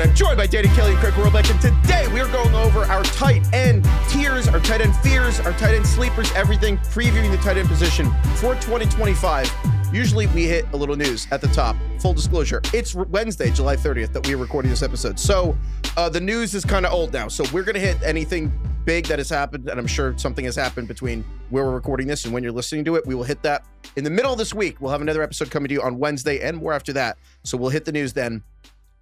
and I'm joined by Danny Kelly and Craig Horlbeck. And today we are going over our tight end tiers, our tight end fears, our tight end sleepers, everything, previewing the tight end position for 2025. Usually we hit a little news at the top. Full disclosure, it's Wednesday, July 30th that we are recording this episode. So the news is kind of old now. So we're going to hit anything big that has happened, and I'm sure something has happened between where we're recording this and when you're listening to it. We will hit that in the middle of this week. We'll have another episode coming to you on Wednesday and more after that. So we'll hit the news then.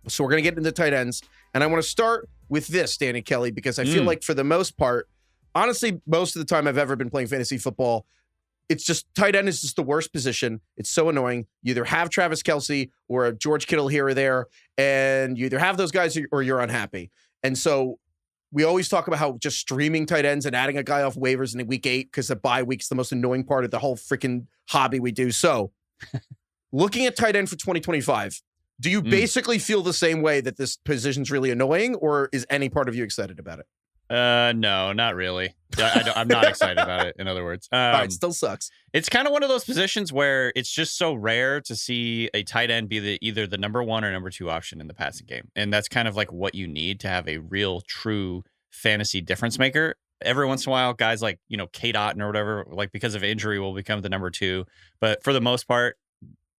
So we're going to get into tight ends. And I want to start with this, Danny Kelly, because I feel like for the most part, honestly, most of the time I've ever been playing fantasy football, it's just tight end is just the worst position. It's so annoying. You either have Travis Kelce or a George Kittle here or there, and you either have those guys or you're unhappy. And so we always talk about how just streaming tight ends and adding a guy off waivers in week 8 because the bye week's the most annoying part of the whole freaking hobby we do. So looking at tight end for 2025, do you basically feel the same way that this position's really annoying, or is any part of you excited about it? No, not really. I'm not excited about it, in other words. All right, still sucks. It's kind of one of those positions where it's just so rare to see a tight end be either the number 1 or number 2 option in the passing game. And that's kind of like what you need to have a real, true fantasy difference maker. Every once in a while, guys like, K-Dot or whatever, like because of injury will become the number 2. But for the most part,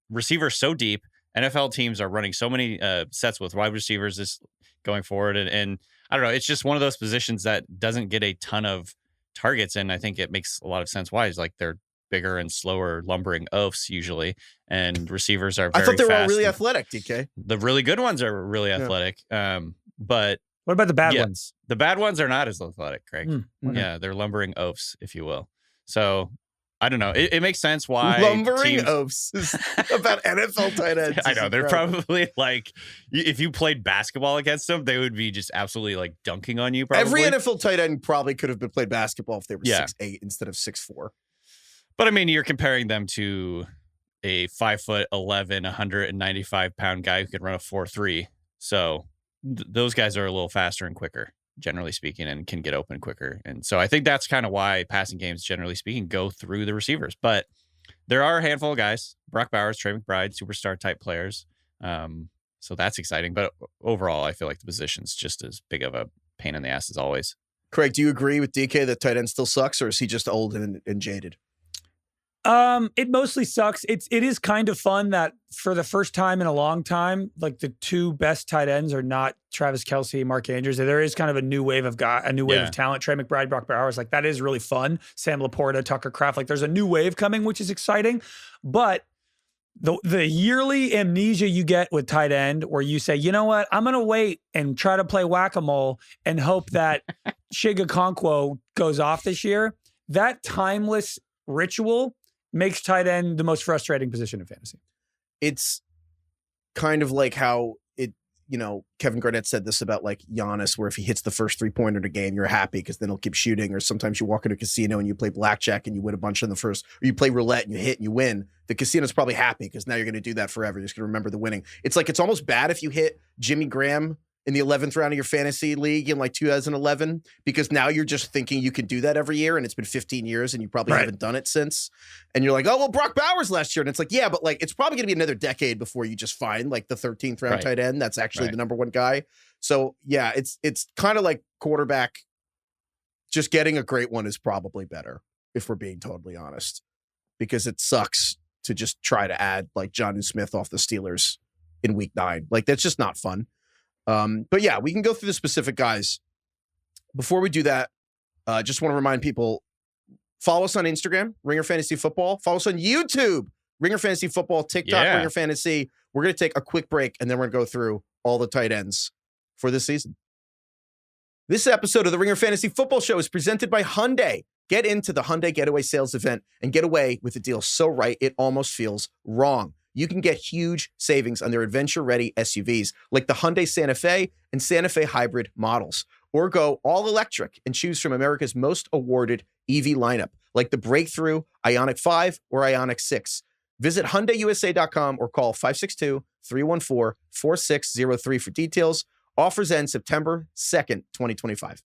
receivers so deep, NFL teams are running so many sets with wide receivers this going forward. And I don't know, it's just one of those positions that doesn't get a ton of targets. And I think it makes a lot of sense why. It's like they're bigger and slower, lumbering oafs usually. And receivers are very I thought they were all fast really athletic, DK. The really good ones are really athletic. But what about the bad ones? The bad ones are not as athletic, Craig. Yeah, they're lumbering oafs, if you will. So I don't know. It makes sense why lumbering oafs is about NFL tight ends. I know. They're probably like, if you played basketball against them, they would be just absolutely like dunking on you. Probably. Every NFL tight end probably could have been played basketball if they were 6'8" instead of 6'4". But I mean, you're comparing them to a 5'11", 195-pound guy who can run a 4.3. So those guys are a little faster and quicker, generally speaking, and can get open quicker. And so I think that's kind of why passing games, generally speaking, go through the receivers. But there are a handful of guys, Brock Bowers, Trey McBride, superstar type players. So that's exciting. But overall, I feel like the position's just as big of a pain in the ass as always. Craig, do you agree with DK that tight end still sucks, or is he just old and jaded? It mostly sucks. It is kind of fun that for the first time in a long time, like the 2 best tight ends are not Travis Kelce, Mark Andrews. There is kind of a new wave of talent. Trey McBride, Brock Bowers, like that is really fun. Sam LaPorta, Tucker Kraft, like there's a new wave coming, which is exciting. But the yearly amnesia you get with tight end, where you say, you know what, I'm going to wait and try to play whack-a-mole and hope that Chiga Okonkwo goes off this year. That timeless ritual makes tight end the most frustrating position in fantasy. It's kind of like how Kevin Garnett said this about like Giannis, where if he hits the first 3-pointer in a game, you're happy because then he'll keep shooting. Or sometimes you walk into a casino and you play blackjack and you win a bunch in the first, or you play roulette and you hit and you win. The casino's probably happy because now you're going to do that forever. You're just going to remember the winning. It's like, it's almost bad if you hit Jimmy Graham in the 11th round of your fantasy league in like 2011, because now you're just thinking you can do that every year, and it's been 15 years and you probably haven't done it since. And you're like, oh, well, Brock Bowers last year. And it's like, yeah, but like, it's probably going to be another decade before you just find like the 13th round tight end that's actually the number 1 guy. So yeah, it's kind of like quarterback. Just getting a great one is probably better, if we're being totally honest, because it sucks to just try to add like Jonnu Smith off the Steelers in week 9. Like, that's just not fun. But yeah, we can go through the specific guys. Before we do that, just want to remind people, follow us on Instagram, Ringer Fantasy Football. Follow us on YouTube, Ringer Fantasy Football, TikTok, Ringer Fantasy. We're going to take a quick break, and then we're going to go through all the tight ends for this season. This episode of the Ringer Fantasy Football Show is presented by Hyundai. Get into the Hyundai Getaway sales event and get away with a deal so right it almost feels wrong. You can get huge savings on their adventure-ready SUVs like the Hyundai Santa Fe and Santa Fe Hybrid models. Or go all-electric and choose from America's most awarded EV lineup, like the breakthrough Ioniq 5 or Ioniq 6. Visit HyundaiUSA.com or call 562-314-4603 for details. Offers end September 2nd, 2025.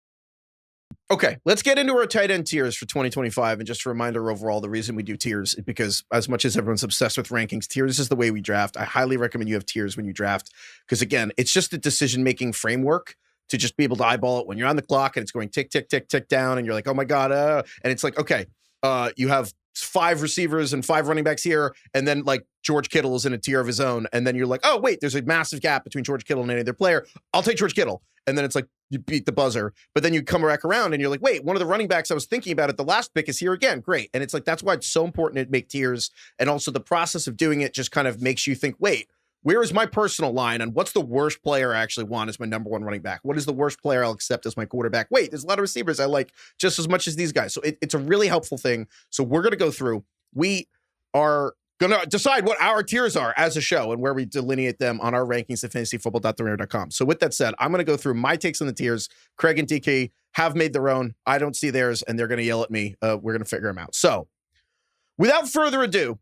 Okay, let's get into our tight end tiers for 2025. And just a reminder overall, the reason we do tiers is because as much as everyone's obsessed with rankings, tiers is the way we draft. I highly recommend you have tiers when you draft because, again, it's just a decision-making framework to just be able to eyeball it when you're on the clock and it's going tick, tick, tick, tick down and you're like, oh my God. And it's like, okay, you have 5 receivers and 5 running backs here. And then like George Kittle is in a tier of his own. And then you're like, oh, wait, there's a massive gap between George Kittle and any other player. I'll take George Kittle. And then it's like, you beat the buzzer, but then you come back around and you're like, wait, one of the running backs I was thinking about at the last pick is here again. Great. And it's like, that's why it's so important to make tiers. And also the process of doing it just kind of makes you think, wait, where is my personal line on what's the worst player I actually want as my number 1 running back? What is the worst player I'll accept as my quarterback? Wait, there's a lot of receivers I like just as much as these guys. So it's a really helpful thing. So we're going to go through. We are going to decide what our tiers are as a show and where we delineate them on our rankings at fantasyfootball.thenair.com. So with that said, I'm going to go through my takes on the tiers. Craig and DK have made their own. I don't see theirs, and they're going to yell at me. We're going to figure them out. So without further ado,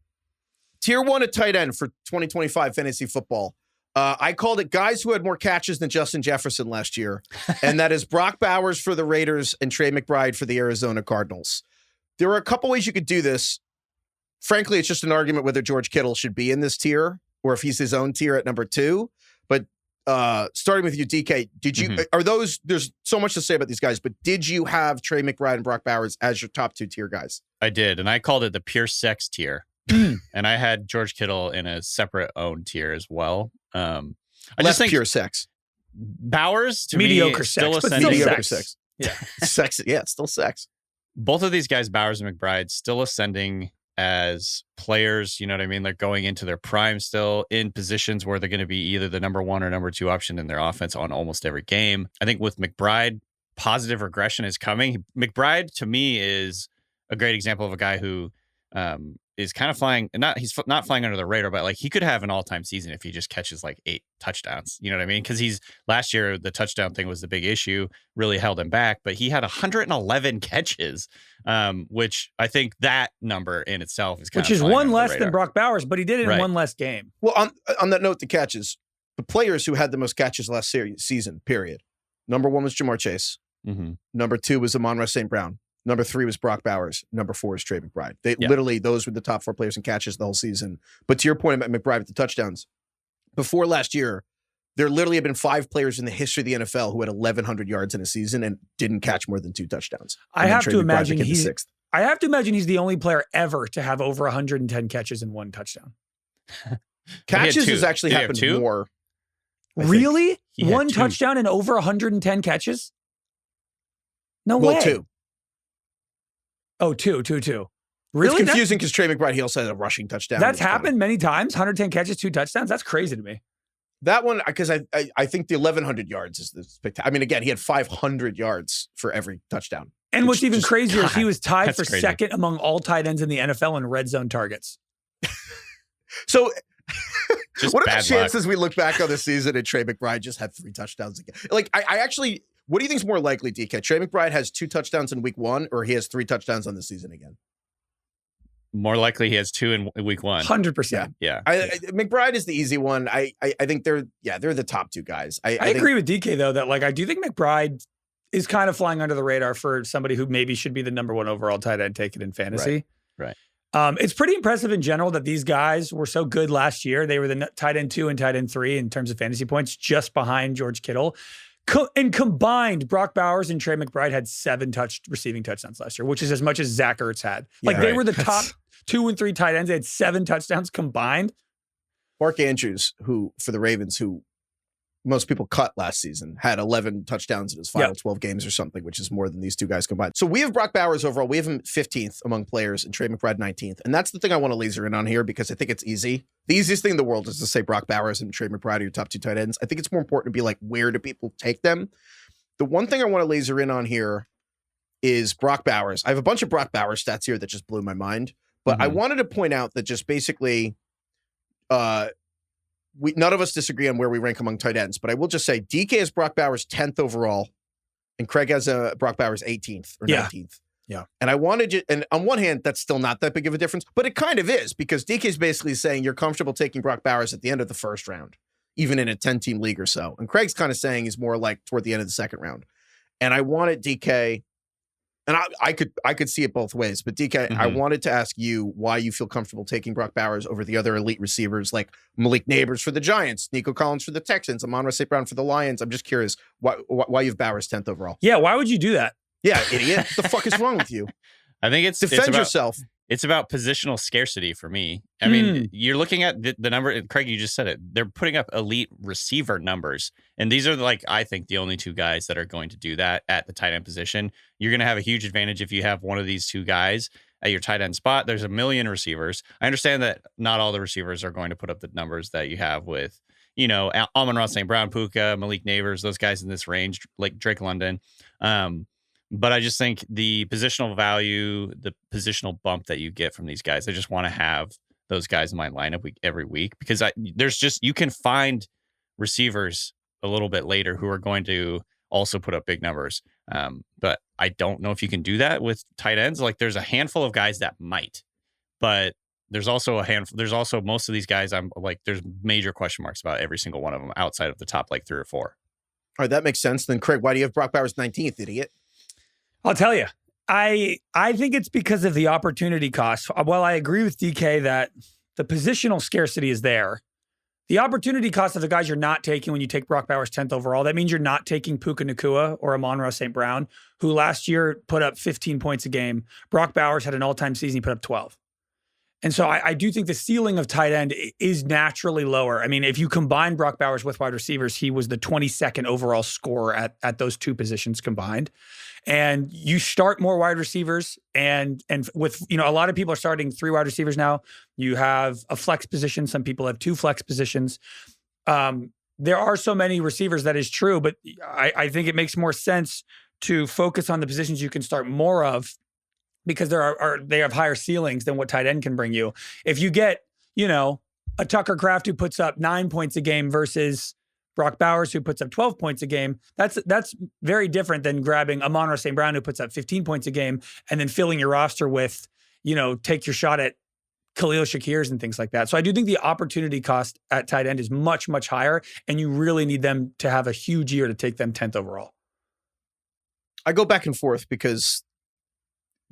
tier 1 at tight end for 2025 fantasy football. I called it guys who had more catches than Justin Jefferson last year, and that is Brock Bowers for the Raiders and Trey McBride for the Arizona Cardinals. There are a couple ways you could do this. Frankly, it's just an argument whether George Kittle should be in this tier or if he's his own tier at number 2. But starting with you, DK, did you are those? There's so much to say about these guys, but did you have Trey McBride and Brock Bowers as your top 2 tier guys? I did, and I called it the pure sex tier. And I had George Kittle in a separate own tier as well. I just think pure sex. Bowers to mediocre me, sex, still but ascending. Mediocre sex. Yeah, sex. Yeah, it's still sex. Both of these guys, Bowers and McBride, still ascending as players. You know what I mean? They're going into their prime still in positions where they're going to be either the number 1 or number 2 option in their offense on almost every game. I think with McBride, positive regression is coming. McBride to me is a great example of a guy who is kind of flying, he's not flying under the radar, but like he could have an all-time season if he just catches like 8 touchdowns. You know what I mean? Because last year, the touchdown thing was the big issue, really held him back, but he had 111 catches, which I think that number in itself is kind which is one less than Brock Bowers, but he did it in one less game. Well, on that note, the catches, the players who had the most catches last season, period. Number 1 was Jamar Chase. Mm-hmm. Number 2 was Amon-Ra St. Brown. Number 3 was Brock Bowers. Number 4 is Trey McBride. Literally, those were the top 4 players in catches the whole season. But to your point about McBride with the touchdowns, before last year, there literally have been 5 players in the history of the NFL who had 1,100 yards in a season and didn't catch more than 2 touchdowns. I have to imagine he's the only player ever to have over 110 catches and 1 touchdown. Catches has actually happened more. Really? 1 touchdown and over 110 catches? No way. 2. Oh, two. Really? It's confusing because Trey McBride, he also had a rushing touchdown. That's happened many times. 110 catches, 2 touchdowns. That's crazy to me. That one, because I think the 1,100 yards is the spectacular. I mean, again, he had 500 yards for every touchdown. And what's even crazier is he was tied for second among all tight ends in the NFL in red zone targets. So just what are the chances we look back on the season and Trey McBride just had 3 touchdowns again? Like, I actually... What do you think is more likely, DK? Trey McBride has 2 touchdowns in week 1 or he has 3 touchdowns on the season again? More likely he has 2 in week 1. 100%. Yeah. McBride is the easy one. I think they're the top 2 guys. I agree with DK though, that like, I do think McBride is kind of flying under the radar for somebody who maybe should be the number 1 overall tight end taken in fantasy. Right. It's pretty impressive in general that these guys were so good last year. They were the tight end 2 and tight end 3 in terms of fantasy points, just behind George Kittle. And combined, Brock Bowers and Trey McBride had 7 receiving touchdowns last year, which is as much as Zach Ertz had. They were the top 2 and 3 tight ends. They had 7 touchdowns combined. Mark Andrews, who for the Ravens, who most people cut last season, had 11 touchdowns in his final 12 games or something, which is more than these 2 guys combined. So we have Brock Bowers overall. We have him 15th among players and Trey McBride 19th. And that's the thing I want to laser in on here because I think it's easy. The easiest thing in the world is to say Brock Bowers and Trey McBride are your top 2 tight ends. I think it's more important to be like, where do people take them? The one thing I want to laser in on here is Brock Bowers. I have a bunch of Brock Bowers stats here that just blew my mind. But I wanted to point out that just basically none of us disagree on where we rank among tight ends, but I will just say DK has Brock Bowers 10th overall, and Craig has Brock Bowers 18th or 19th. Yeah. And I wanted you, and on one hand, that's still not that big of a difference, but it kind of is because DK is basically saying you're comfortable taking Brock Bowers at the end of the first round, even in a 10-team league or so. And Craig's kind of saying he's more like toward the end of the second round. And I wanted DK And I could see it both ways, but DK, I wanted to ask you why you feel comfortable taking Brock Bowers over the other elite receivers like Malik Neighbors for the Giants, Nico Collins for the Texans, Amon-Ra St. Brown for the Lions. I'm just curious why you have Bowers 10th overall. Yeah, why would you do that? Yeah, idiot. What the fuck is wrong with you? I think it's yourself. It's about positional scarcity for me. I mean, you're looking at the number. Craig, you just said it. They're putting up elite receiver numbers. And these are I think the only two guys that are going to do that at the tight end position. You're going to have a huge advantage if you have one of these two guys at your tight end spot. There's a million receivers. I understand that not all the receivers are going to put up the numbers that you have with, Amon-Ra St. Brown, Puka, Malik Neighbors, those guys in this range, like Drake London. But I just think the positional value, the positional bump that you get from these guys, I just want to have those guys in my lineup every week because you can find receivers a little bit later who are going to also put up big numbers. But I don't know if you can do that with tight ends. Like there's a handful of guys that might, but there's also a handful. There's also most of these guys. There's major question marks about every single one of them outside of the top 3 or 4. All right, that makes sense. Then Craig, why do you have Brock Bowers 19th, idiot? I'll tell you. I think it's because of the opportunity cost. While I agree with DK that the positional scarcity is there, the opportunity cost of the guys you're not taking when you take Brock Bowers 10th overall, that means you're not taking Puka Nacua or Amon-Ra St. Brown, who last year put up 15 points a game. Brock Bowers had an all-time season. He put up 12. And so I do think the ceiling of tight end is naturally lower. I mean, if you combine Brock Bowers with wide receivers, he was the 22nd overall scorer at those two positions combined. And you start more wide receivers and with, a lot of people are starting 3 wide receivers now. You have a flex position. Some people have 2 flex positions. There are so many receivers, that is true, but I think it makes more sense to focus on the positions you can start more of, because they have higher ceilings than what tight end can bring you. If you get, a Tucker Kraft who puts up 9 points a game versus Brock Bowers who puts up 12 points a game, that's very different than grabbing Amon-Ra St. Brown who puts up 15 points a game and then filling your roster with, take your shot at Khalil Shakirs and things like that. So I do think the opportunity cost at tight end is much, much higher, and you really need them to have a huge year to take them 10th overall. I go back and forth because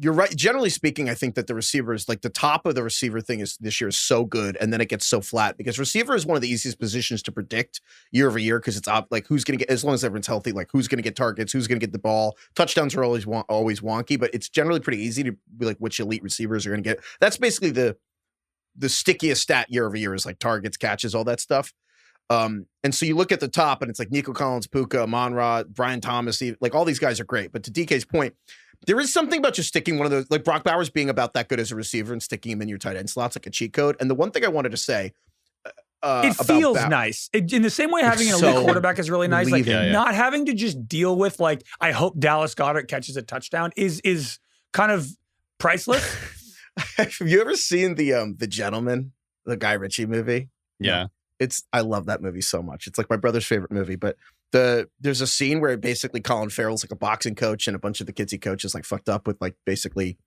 you're right. Generally speaking, I think that the receivers, like the top of the receiver thing this year is so good, and then it gets so flat because receiver is one of the easiest positions to predict year over year because it's like who's going to get, as long as everyone's healthy, like who's going to get targets, who's going to get the ball. Touchdowns are always wonky, but it's generally pretty easy to be like which elite receivers are going to get. That's basically the stickiest stat year over year is like targets, catches, all that stuff. And so you look at the top and it's like Nico Collins, Puka, Amon-Ra, Brian Thomas, like all these guys are great. But to DK's point, there is something about just sticking one of those, like Brock Bowers being about that good as a receiver and sticking him in your tight end slots like a cheat code. And the one thing I wanted to say, it feels nice. In the same way having an elite quarterback is really nice. Like not having to just deal with like, I hope Dallas Goedert catches a touchdown is kind of priceless. Have you ever seen the Gentleman, the Guy Ritchie movie? Yeah. I love that movie so much. It's like my brother's favorite movie, but there's a scene where basically Colin Farrell's like a boxing coach and a bunch of the kids he coaches like fucked up with like basically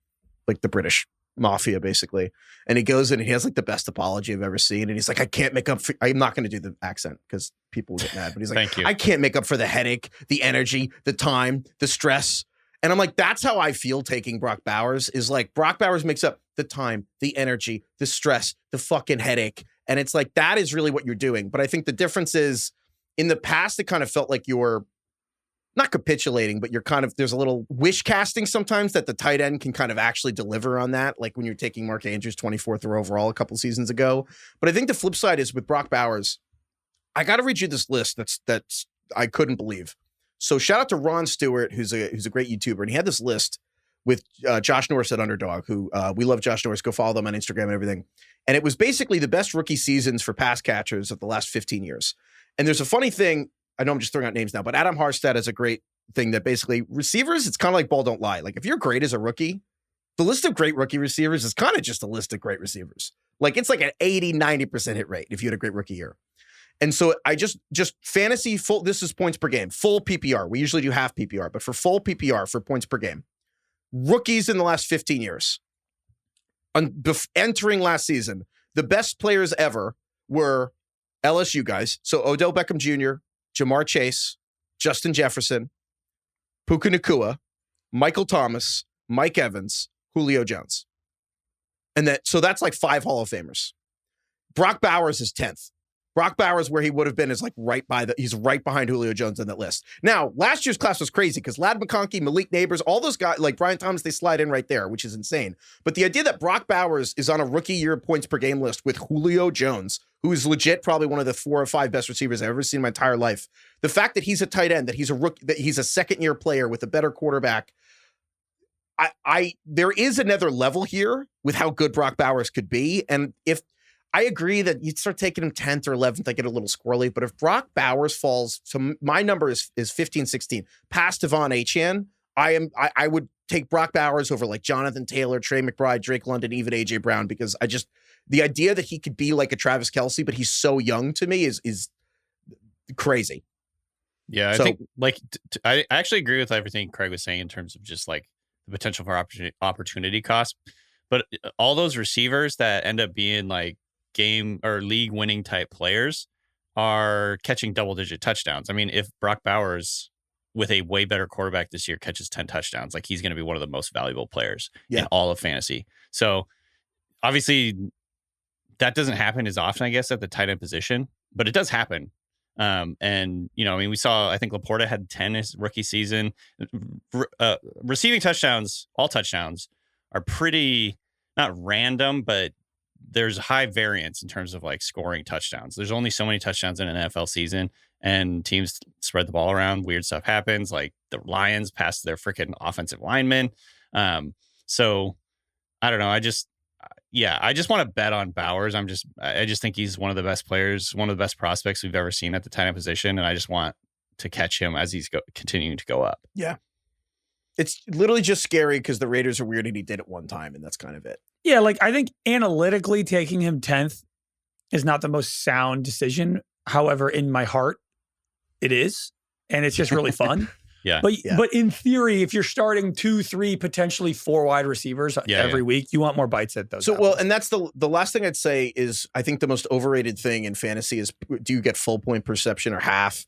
like the British mafia basically. And he goes in and he has like the best apology I've ever seen. And he's like, I can't make up for, I'm not going to do the accent because people will get mad, but he's like, Thank you. I can't make up for the headache, the energy, the time, the stress. And I'm like, that's how I feel taking Brock Bowers is like Brock Bowers makes up the time, the energy, the stress, the fucking headache. And it's like, that is really what you're doing. But I think the difference is in the past, it kind of felt like you're not capitulating, but you're kind of, there's a little wish casting sometimes that the tight end can kind of actually deliver on that. Like when you're taking Mark Andrews 24th overall a couple seasons ago. But I think the flip side is with Brock Bowers, I got to read you this list that's I couldn't believe. So shout out to Ron Stewart, who's a great YouTuber. And he had this list with Josh Norris at Underdog, who we love Josh Norris. Go follow them on Instagram and everything. And it was basically the best rookie seasons for pass catchers of the last 15 years. And there's a funny thing. I know I'm just throwing out names now, but Adam Harstad has a great thing that basically receivers, it's kind of like ball don't lie. Like if you're great as a rookie, the list of great rookie receivers is kind of just a list of great receivers. Like it's like an 80, 90% hit rate if you had a great rookie year. And so I just fantasy full, this is points per game, full PPR. We usually do half PPR, but for full PPR for points per game, rookies in the last 15 years, entering last season, the best players ever were LSU guys. So Odell Beckham Jr., Jamar Chase, Justin Jefferson, Puka Nacua, Michael Thomas, Mike Evans, Julio Jones. And so that's like 5 Hall of Famers. Brock Bowers is 10th. Brock Bowers, where he would have been, is like he's right behind Julio Jones in that list. Now, last year's class was crazy because Ladd McConkey, Malik Neighbors, all those guys, like Brian Thomas, they slide in right there, which is insane. But the idea that Brock Bowers is on a rookie year points per game list with Julio Jones, who is legit probably one of the 4 or 5 best receivers I've ever seen in my entire life. The fact that he's a tight end, that he's a rookie, that he's a second-year player with a better quarterback, there is another level here with how good Brock Bowers could be. And if I agree that you'd start taking him 10th or 11th, I get a little squirrely. But if Brock Bowers falls, so my number is 15, 16, past Devon Achane, I would take Brock Bowers over like Jonathan Taylor, Trey McBride, Drake London, even AJ Brown, because the idea that he could be like a Travis Kelce, but he's so young to me is crazy. Yeah, I think like I actually agree with everything Craig was saying in terms of just like the potential for opportunity cost. But all those receivers that end up being like game or league winning type players are catching double-digit touchdowns. I mean, if Brock Bowers with a way better quarterback this year catches 10 touchdowns, like he's going to be one of the most valuable players in all of fantasy. So obviously that doesn't happen as often, I guess, at the tight end position, but it does happen. And, you know, I mean, we saw, I think LaPorta had 10 his rookie season. Receiving touchdowns, all touchdowns are pretty, not random, but there's high variance in terms of like scoring touchdowns. There's only so many touchdowns in an NFL season, and teams spread the ball around. Weird stuff happens. Like the Lions passed their freaking offensive linemen. So I don't know. I just want to bet on Bowers. I just think he's one of the best players, one of the best prospects we've ever seen at the tight end position. And I just want to catch him as he's continuing to go up. Yeah. It's literally just scary because the Raiders are weird and he did it one time, and that's kind of it. Yeah, like I think analytically taking him 10th is not the most sound decision. However, in my heart, it is. And it's just really fun. Yeah. But in theory, if you're starting 2, 3, potentially 4 wide receivers every week, you want more bites at those. So, and that's the last thing I'd say is I think the most overrated thing in fantasy is, do you get full point perception or half?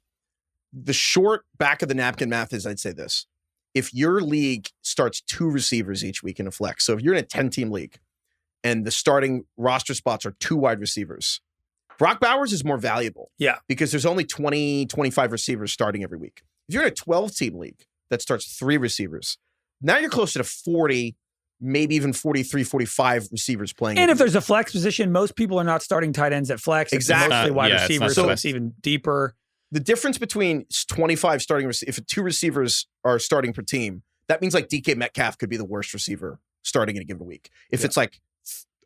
The short back of the napkin math is, I'd say this. If your league starts 2 receivers each week in a flex, so if you're in a 10-team league and the starting roster spots are 2 wide receivers, Brock Bowers is more valuable. Yeah. Because there's only 20, 25 receivers starting every week. If you're in a 12-team league that starts 3 receivers, now you're closer to 40, maybe even 43, 45 receivers playing. And if there's a flex position, most people are not starting tight ends at flex. Exactly. It's mostly wide receivers, so so it's even deeper. The difference between 25 starting, if 2 receivers are starting per team, that means like DK Metcalf could be the worst receiver starting in a given week. If it's like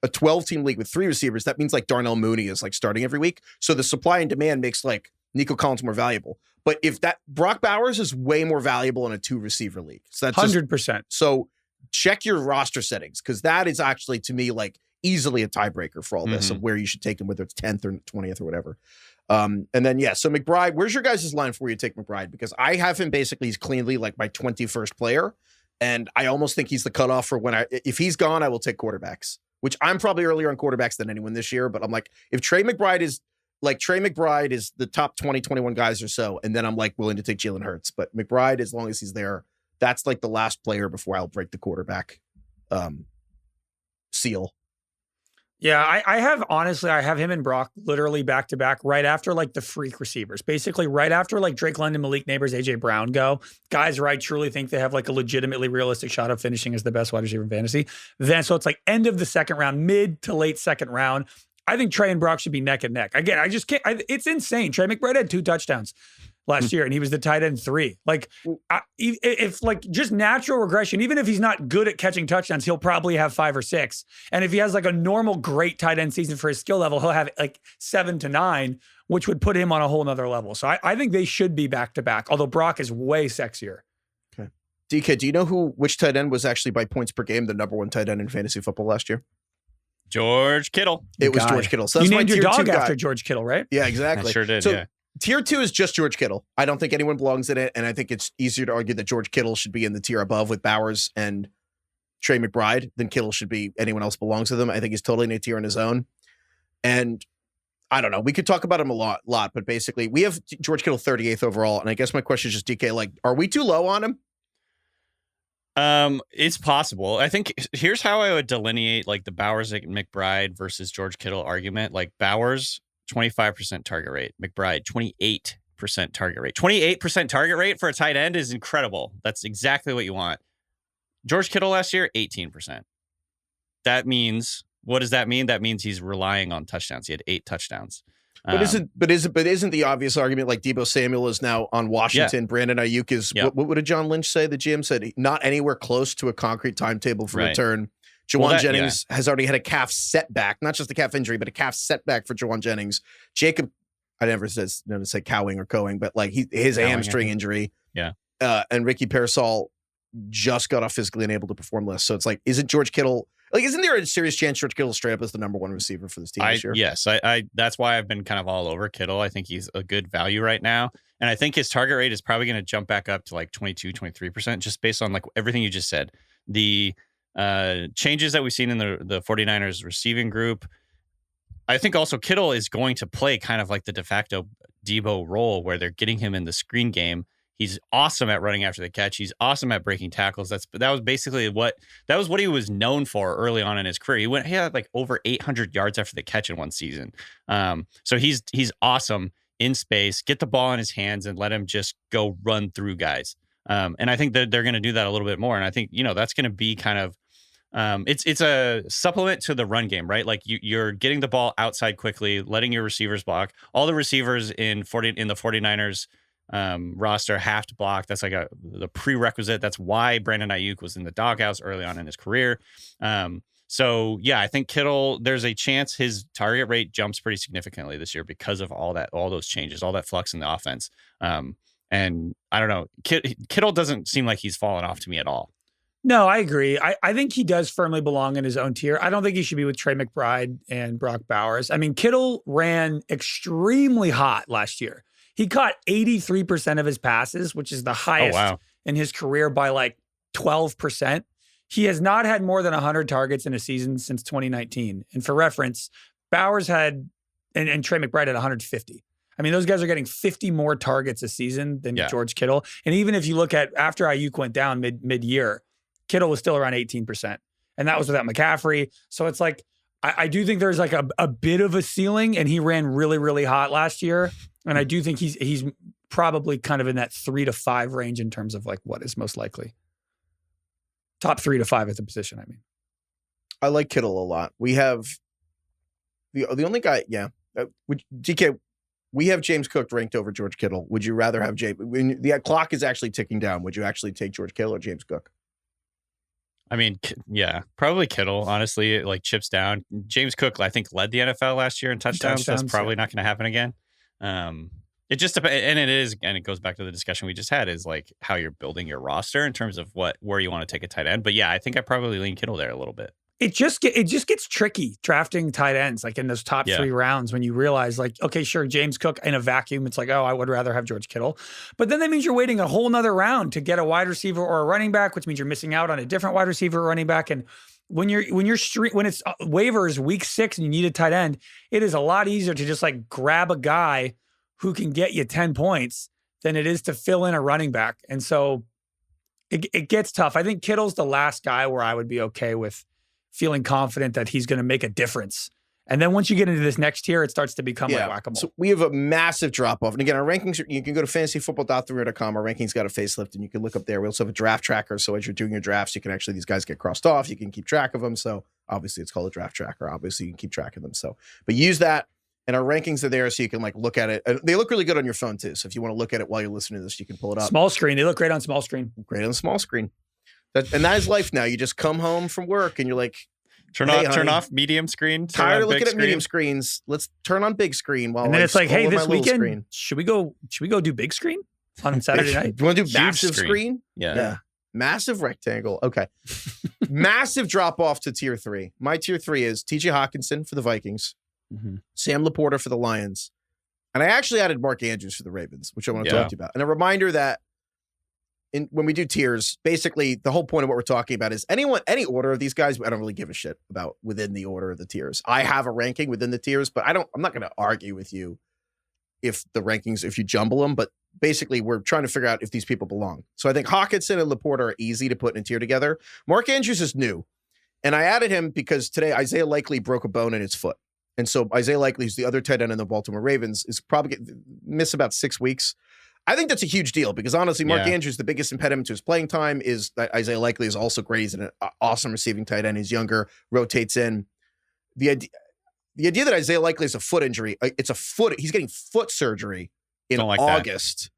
a 12-team league with 3 receivers, that means like Darnell Mooney is like starting every week. So the supply and demand makes like Nico Collins more valuable. But if that Brock Bowers is way more valuable in a 2-receiver league. So that's 100%. So check your roster settings, because that is actually, to me, like easily a tiebreaker for all this of where you should take him, whether it's 10th or 20th or whatever. And then, so McBride, where's your guys' line for where you take McBride? Because I have him basically, he's cleanly like my 21st player. And I almost think he's the cutoff for when if he's gone, I will take quarterbacks, which I'm probably earlier on quarterbacks than anyone this year. But I'm like, if Trey McBride is the top 20, 21 guys or so, and then I'm like willing to take Jalen Hurts. But McBride, as long as he's there, that's like the last player before I'll break the quarterback seal. Yeah, I have him and Brock literally back to back right after like the freak receivers. Basically right after like Drake London, Malik Neighbors, AJ Brown go. Guys where I truly think they have like a legitimately realistic shot of finishing as the best wide receiver in fantasy. Then so it's like end of the second round, mid to late second round. I think Trey and Brock should be neck and neck. Again, I just can't. It's insane. Trey McBride had 2 touchdowns last year, and he was the tight end 3. Like, if like just natural regression, even if he's not good at catching touchdowns, he'll probably have 5 or 6. And if he has like a normal great tight end season for his skill level, he'll have like 7 to 9, which would put him on a whole nother level. So I think they should be back to back. Although Brock is way sexier. Okay, DK, do you know which tight end was actually by points per game the number 1 tight end in fantasy football last year? George Kittle. It was George Kittle. So you that's named my your tier 2 dog after George Kittle, right? Yeah, exactly. I sure did, so, yeah. Tier 2 is just George Kittle. I don't think anyone belongs in it, and I think it's easier to argue that George Kittle should be in the tier above with Bowers and Trey McBride than Kittle should be anyone else belongs to them. I think he's totally in a tier on his own. And I don't know. We could talk about him a lot, but basically we have George Kittle 38th overall, and I guess my question is just, DK, like, are we too low on him? It's possible. I think here's how I would delineate like the Bowers and McBride versus George Kittle argument. Like Bowers, 25% target rate. McBride, 28% target rate. 28% target rate for a tight end is incredible. That's exactly what you want. George Kittle last year, 18%. That means, what does that mean? That means he's relying on touchdowns. He had 8 touchdowns. But isn't the obvious argument like Deebo Samuel is now on Washington? Yeah. Brandon Ayuk is what did John Lynch say? The GM said not anywhere close to a concrete timetable for return. Jawan Jennings has already had a calf setback, not just a calf injury, but a calf setback for Jawan Jennings. Jacob, I never say cowing or coing, but like his hamstring injury. Yeah. And Ricky Parasol just got off physically unable to perform less. So it's like, isn't George Kittle? Like, isn't there a serious chance George Kittle straight up is the number 1 receiver for this team this year? Yes, I that's why I've been kind of all over Kittle. I think he's a good value right now. And I think his target rate is probably going to jump back up to like 22, 23%, just based on like everything you just said. The changes that we've seen in the 49ers receiving group. I think also Kittle is going to play kind of like the de facto Deebo role where they're getting him in the screen game. He's awesome at running after the catch. He's awesome at breaking tackles. That was basically what he was known for early on in his career. He had like over 800 yards after the catch in one season. So he's awesome in space. Get the ball in his hands and let him just go run through guys. And I think that they're going to do that a little bit more. And I think that's going to be kind of it's a supplement to the run game, right? Like you're getting the ball outside quickly, letting your receivers block. All the receivers in the 49ers roster have to block. That's like the prerequisite. That's why Brandon Ayuk was in the doghouse early on in his career. So yeah, I think Kittle, there's a chance his target rate jumps pretty significantly this year because of all those changes, all that flux in the offense. And I don't know, Kittle doesn't seem like he's fallen off to me at all. No, I agree. I think he does firmly belong in his own tier. I don't think he should be with Trey McBride and Brock Bowers. I mean, Kittle ran extremely hot last year. He caught 83% of his passes, which is the highest in his career by like 12%. He has not had more than 100 targets in a season since 2019. And for reference, Bowers had, and Trey McBride had 150. I mean, those guys are getting 50 more targets a season than George Kittle. And even if you look at after Ayuk went down mid-year, Kittle was still around 18%. And that was without McCaffrey. So it's like, I do think there's like a bit of a ceiling, and he ran really, really hot last year. And I do think he's probably kind of in that 3 to 5 range in terms of like what is most likely. Top 3 to 5 at the position, I mean. I like Kittle a lot. We have the only guy, DK, we have James Cook ranked over George Kittle. Would you rather have when the clock is actually ticking down, would you actually take George Kittle or James Cook? I mean, yeah, probably Kittle, honestly, like chips down. James Cook, I think, led the NFL last year in touchdowns. That's probably not going to happen again. It just depends. And it goes back to the discussion we just had is like how you're building your roster in terms of where you want to take a tight end. But yeah, I think I probably lean Kittle there a little bit. It just gets tricky drafting tight ends like in those top 3 rounds when you realize like, okay, sure, James Cook in a vacuum, it's like, oh, I would rather have George Kittle. But then that means you're waiting a whole nother round to get a wide receiver or a running back, which means you're missing out on a different wide receiver or running back. And when it's waivers week 6 and you need a tight end, it is a lot easier to just like grab a guy who can get you 10 points than it is to fill in a running back. And so it gets tough. I think Kittle's the last guy where I would be okay with feeling confident that he's going to make a difference. And then once you get into this next tier, it starts to become like whack-a-mole. So we have a massive drop-off. And again, our rankings, you can go to fantasyfootball.thereer.com. Our rankings got a facelift, and you can look up there. We also have a draft tracker. So as you're doing your drafts, you can actually, these guys get crossed off. You can keep track of them. So obviously it's called a draft tracker. Obviously you can keep track of them. So, but use that. And our rankings are there so you can like look at it. They look really good on your phone too. So if you want to look at it while you're listening to this, you can pull it up. Small screen. They look great on small screen. Great on small screen. And that is life now. You just come home from work and you're like, turn off medium screen. Tired of looking at medium screens. Let's turn on big screen. And then it's like, hey, this weekend, should we go do big screen on Saturday night? Do you want to do massive screen? Yeah. Massive rectangle. Okay. Massive drop off to tier 3. My tier 3 is TJ Hockenson for the Vikings, Sam LaPorta for the Lions, and I actually added Mark Andrews for the Ravens, which I want to talk to you about. And a reminder that when we do tiers, basically the whole point of what we're talking about is any order of these guys, I don't really give a shit about within the order of the tiers. I have a ranking within the tiers, but I'm not going to argue with you if the rankings, if you jumble them, but basically we're trying to figure out if these people belong. So I think Hockenson and LaPorta are easy to put in a tier together. Mark Andrews is new. And I added him because today Isaiah Likely broke a bone in his foot. And so Isaiah Likely, who's the other tight end in the Baltimore Ravens, is probably miss about 6 weeks. I think that's a huge deal because honestly, Mark Andrews, the biggest impediment to his playing time is that Isaiah Likely is also great. He's an awesome receiving tight end. He's younger, rotates in. The idea that Isaiah Likely is a foot injury, he's getting foot surgery in August. That.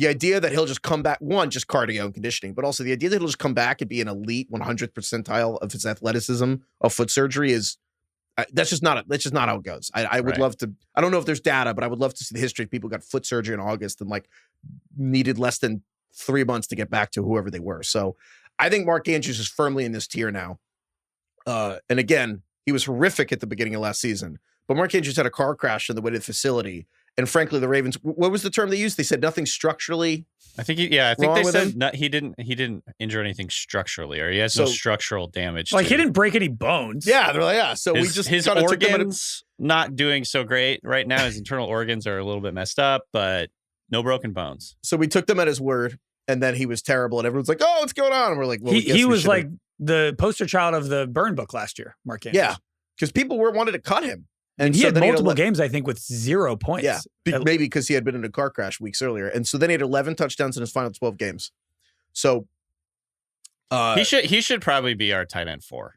The idea that he'll just come back, one, just cardio and conditioning, but also the idea that he'll just come back and be an elite 100th percentile of his athleticism of foot surgery is, that's just not how it goes. I would love to, I don't know if there's data, but I would love to see the history of people who got foot surgery in August and like needed less than 3 months to get back to whoever they were. So I think Mark Andrews is firmly in this tier now. And again, he was horrific at the beginning of last season, but Mark Andrews had a car crash on the way to the facility. And frankly, the Ravens, what was the term they used? They said nothing structurally. I think they said he didn't injure anything structurally, or he has no structural damage. Like he didn't break any bones. Yeah, they're like, So his organs not doing so great right now. His internal organs are a little bit messed up, but no broken bones. So we took them at his word, and then he was terrible, and everyone's like, "Oh, what's going on?" And we're like, "Well, he was like the poster child of the burn book last year, Mark Andrews." Yeah, because people wanted to cut him. And he had multiple games, I think, with 0 points. Yeah, maybe because he had been in a car crash weeks earlier. And so then he had 11 touchdowns in his final 12 games. So Uh, he should probably be our tight end 4.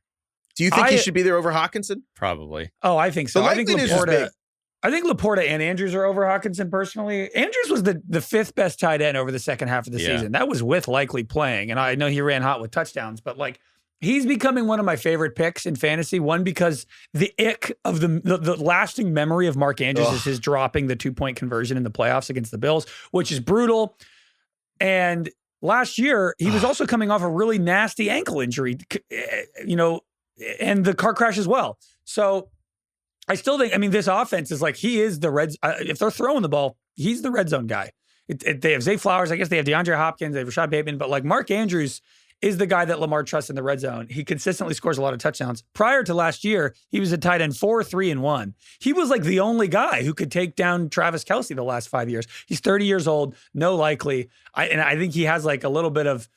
Do you think he should be there over Hockenson? Probably. Oh, I think so. I think LaPorta and Andrews are over Hockenson personally. Andrews was the fifth best tight end over the second half of the season. That was with Likely playing. And I know he ran hot with touchdowns, but like he's becoming one of my favorite picks in fantasy. One, because the ick of the lasting memory of Mark Andrews is his dropping the 2-point conversion in the playoffs against the Bills, which is brutal. And last year, he was also coming off a really nasty ankle injury, and the car crash as well. So I still think, this offense is like, he is the red. If they're throwing the ball, he's the red zone guy. They have Zay Flowers. I guess they have DeAndre Hopkins. They have Rashad Bateman. But like Mark Andrews is the guy that Lamar trusts in the red zone. He consistently scores a lot of touchdowns. Prior to last year, he was a tight end 4, 3, and 1. He was like the only guy who could take down Travis Kelce the last 5 years. He's 30 years old, no Likely. I think he has like a little bit of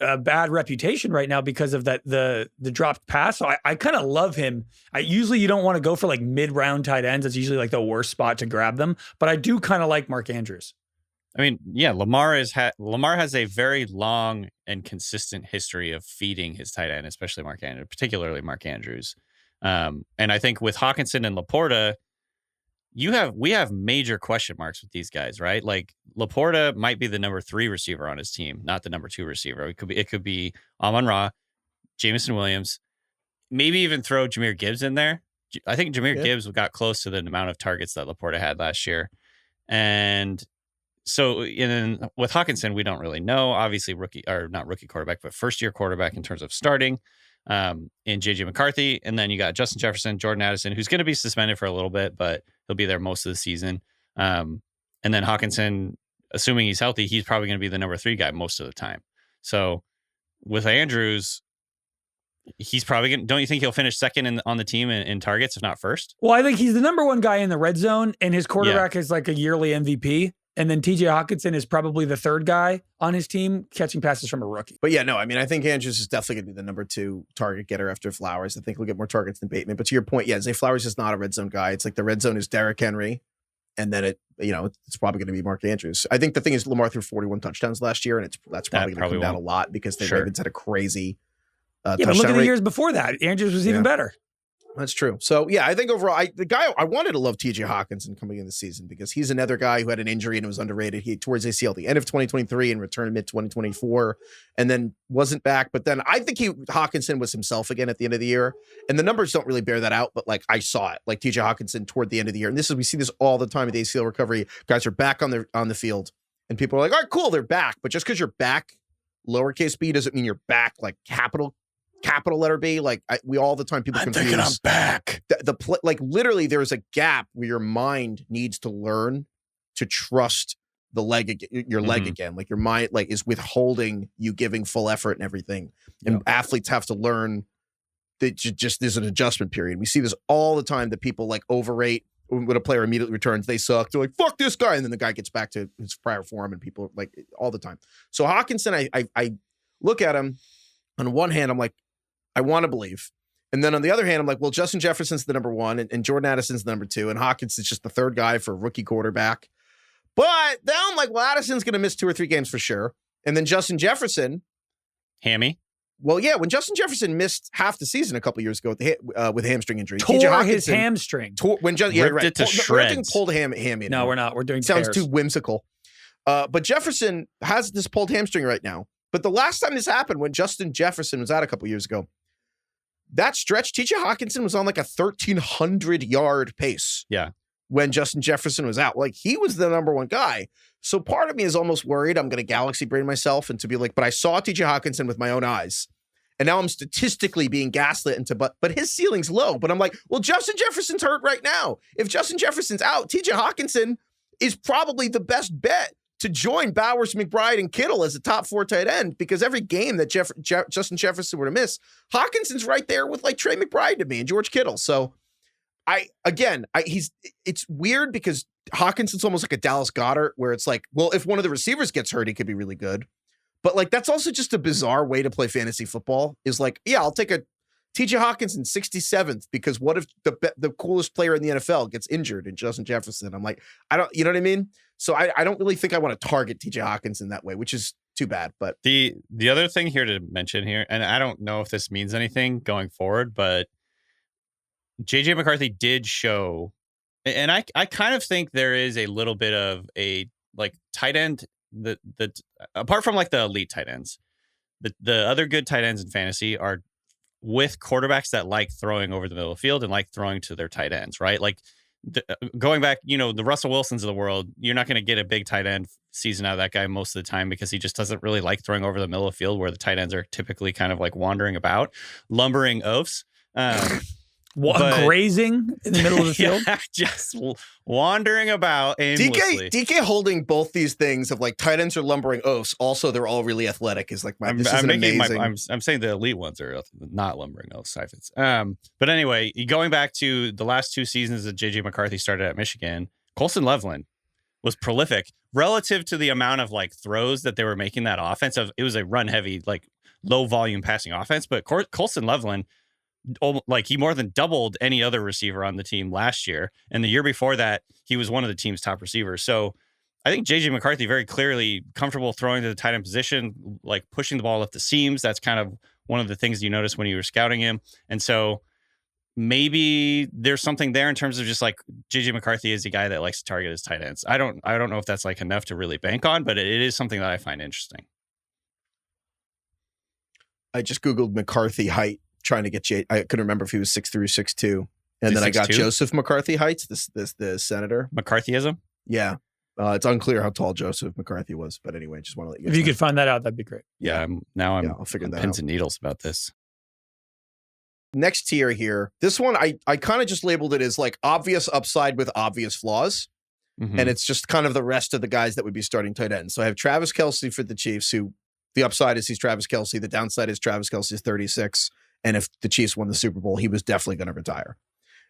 a bad reputation right now because of that the dropped pass. So I kind of love him. Usually you don't want to go for like mid-round tight ends. It's usually like the worst spot to grab them. But I do kind of like Mark Andrews. Lamar has a very long and consistent history of feeding his tight end, especially Mark Andrews, particularly Mark Andrews. And I think with Hockenson and LaPorta, we have major question marks with these guys, right? Like LaPorta might be the number 3 receiver on his team, not the number 2 receiver. It could be Amon-Ra, Jameson Williams, maybe even throw Jahmyr Gibbs in there. I think Jahmyr Gibbs got close to the amount of targets that LaPorta had last year. And so with Hockenson, we don't really know. Obviously, not rookie quarterback, but first-year quarterback in terms of starting in J.J. McCarthy. And then you got Justin Jefferson, Jordan Addison, who's going to be suspended for a little bit, but he'll be there most of the season. And then Hockenson, assuming he's healthy, he's probably going to be the number 3 guy most of the time. So with Andrews, he's probably going to, don't you think he'll finish second on the team in targets, if not first? Well, I think he's the number 1 guy in the red zone, and his quarterback is like a yearly MVP. And then TJ Hockenson is probably the 3rd guy on his team catching passes from a rookie. But I think Andrews is definitely going to be the number 2 target getter after Flowers. I think we'll get more targets than Bateman. But to your point, Zay Flowers is not a red zone guy. It's like the red zone is Derrick Henry. And then it's probably going to be Mark Andrews. I think the thing is Lamar threw 41 touchdowns last year, and that's probably going to come down a lot because the Ravens had a crazy touchdown but look at the rate. Years before that. Andrews was even better. That's true. So, I think overall, I wanted to love TJ Hockenson coming in the season because he's another guy who had an injury and was underrated. He tore his ACL at the end of 2023 and returned mid-2024 and then wasn't back. But then I think Hockenson was himself again at the end of the year. And the numbers don't really bear that out, but like I saw it, like TJ Hockenson toward the end of the year. And we see this all the time with the ACL recovery. Guys are back on the field and people are like, all right, cool, they're back. But just because you're back, lowercase b, doesn't mean you're back like capital letter B. Like we all the time people confuse. I'm thinking I'm back. Like literally there's a gap where your mind needs to learn to trust the leg, your leg again. Like your mind like is withholding you giving full effort and everything. And athletes have to learn that just there's an adjustment period. We see this all the time that people like overrate when a player immediately returns, they suck. They're like, fuck this guy. And then the guy gets back to his prior form, and people like all the time. So Hockenson, I look at him on one hand, I'm like, I want to believe. And then on the other hand, I'm like, well, Justin Jefferson's the number one and Jordan Addison's the number two. And Hockenson's just the third guy for a rookie quarterback. But then I'm like, well, Addison's going to miss 2 or 3 games for sure. And then Justin Jefferson. Hammy. Well, yeah, when Justin Jefferson missed half the season a couple years ago with a hamstring injury. Tore his hamstring. Ripped it to shreds. Pulled a hammy. No, we're not. We're doing Sounds tears. too whimsical. But Jefferson has this pulled hamstring right now. But the last time this happened, when Justin Jefferson was out a couple years ago, that stretch, TJ Hockenson was on like a 1,300-yard pace. Yeah. When Justin Jefferson was out. Like, he was the number one guy. So part of me is almost worried I'm going to galaxy brain myself and to be like, but I saw TJ Hockenson with my own eyes. And now I'm statistically being gaslit into, but his ceiling's low. But I'm like, well, Justin Jefferson's hurt right now. If Justin Jefferson's out, TJ Hockenson is probably the best bet to join Bowers, McBride, and Kittle as a top 4 tight end, because every game that Justin Jefferson were to miss, Hawkinson's right there with like Trey McBride to me and George Kittle. So it's weird because Hawkinson's almost like a Dallas Goedert, where it's like, well, if one of the receivers gets hurt, he could be really good. But like, that's also just a bizarre way to play fantasy football, is like, yeah, I'll take a TJ Hockenson 67th, because what if the coolest player in the NFL gets injured in Justin Jefferson? I'm like, you know what I mean? So I don't really think I want to target TJ Hockenson that way, which is too bad. But the other thing here to mention here, and I don't know if this means anything going forward, but JJ McCarthy did show, and I kind of think there is a little bit of a like tight end that apart from like the elite tight ends, the other good tight ends in fantasy are with quarterbacks that like throwing over the middle of the field and like throwing to their tight ends, right? Like going back, the Russell Wilsons of the world, you're not going to get a big tight end season out of that guy most of the time because he just doesn't really like throwing over the middle of the field, where the tight ends are typically kind of like wandering about, lumbering oafs. Grazing in the middle of the field? Yeah, just wandering about aimlessly. DK holding both these things of like tight ends are lumbering oafs. Also, they're all really athletic. Is like I'm saying the elite ones are not lumbering oafs. Heifetz. But anyway, going back to the last 2 seasons that JJ McCarthy started at Michigan, Colston Loveland was prolific relative to the amount of like throws that they were making that offense. It was a run heavy, like low volume passing offense, but Colston Loveland, like, he more than doubled any other receiver on the team last year. And the year before that, he was one of the team's top receivers. So I think JJ McCarthy very clearly comfortable throwing to the tight end position, like pushing the ball up the seams. That's kind of one of the things you noticed when you were scouting him. And so maybe there's something there in terms of just like JJ McCarthy is a guy that likes to target his tight ends. I don't know if that's like enough to really bank on, but it is something that I find interesting. I just Googled McCarthy height, trying to get I couldn't remember if he was 6'3" or 6'2", and then I got Joseph McCarthy Heights, the senator. McCarthyism? Yeah, it's unclear how tall Joseph McCarthy was, but anyway, just want to let you guys if you could find that out, that'd be great. Yeah, I'll figure that out. Pins and needles about this. Next tier here, this one I kind of just labeled it as like obvious upside with obvious flaws, and it's just kind of the rest of the guys that would be starting tight ends. So I have Travis Kelce for the Chiefs, who the upside is he's Travis Kelce, the downside is Travis Kelce is 36. And if the Chiefs won the Super Bowl, he was definitely going to retire.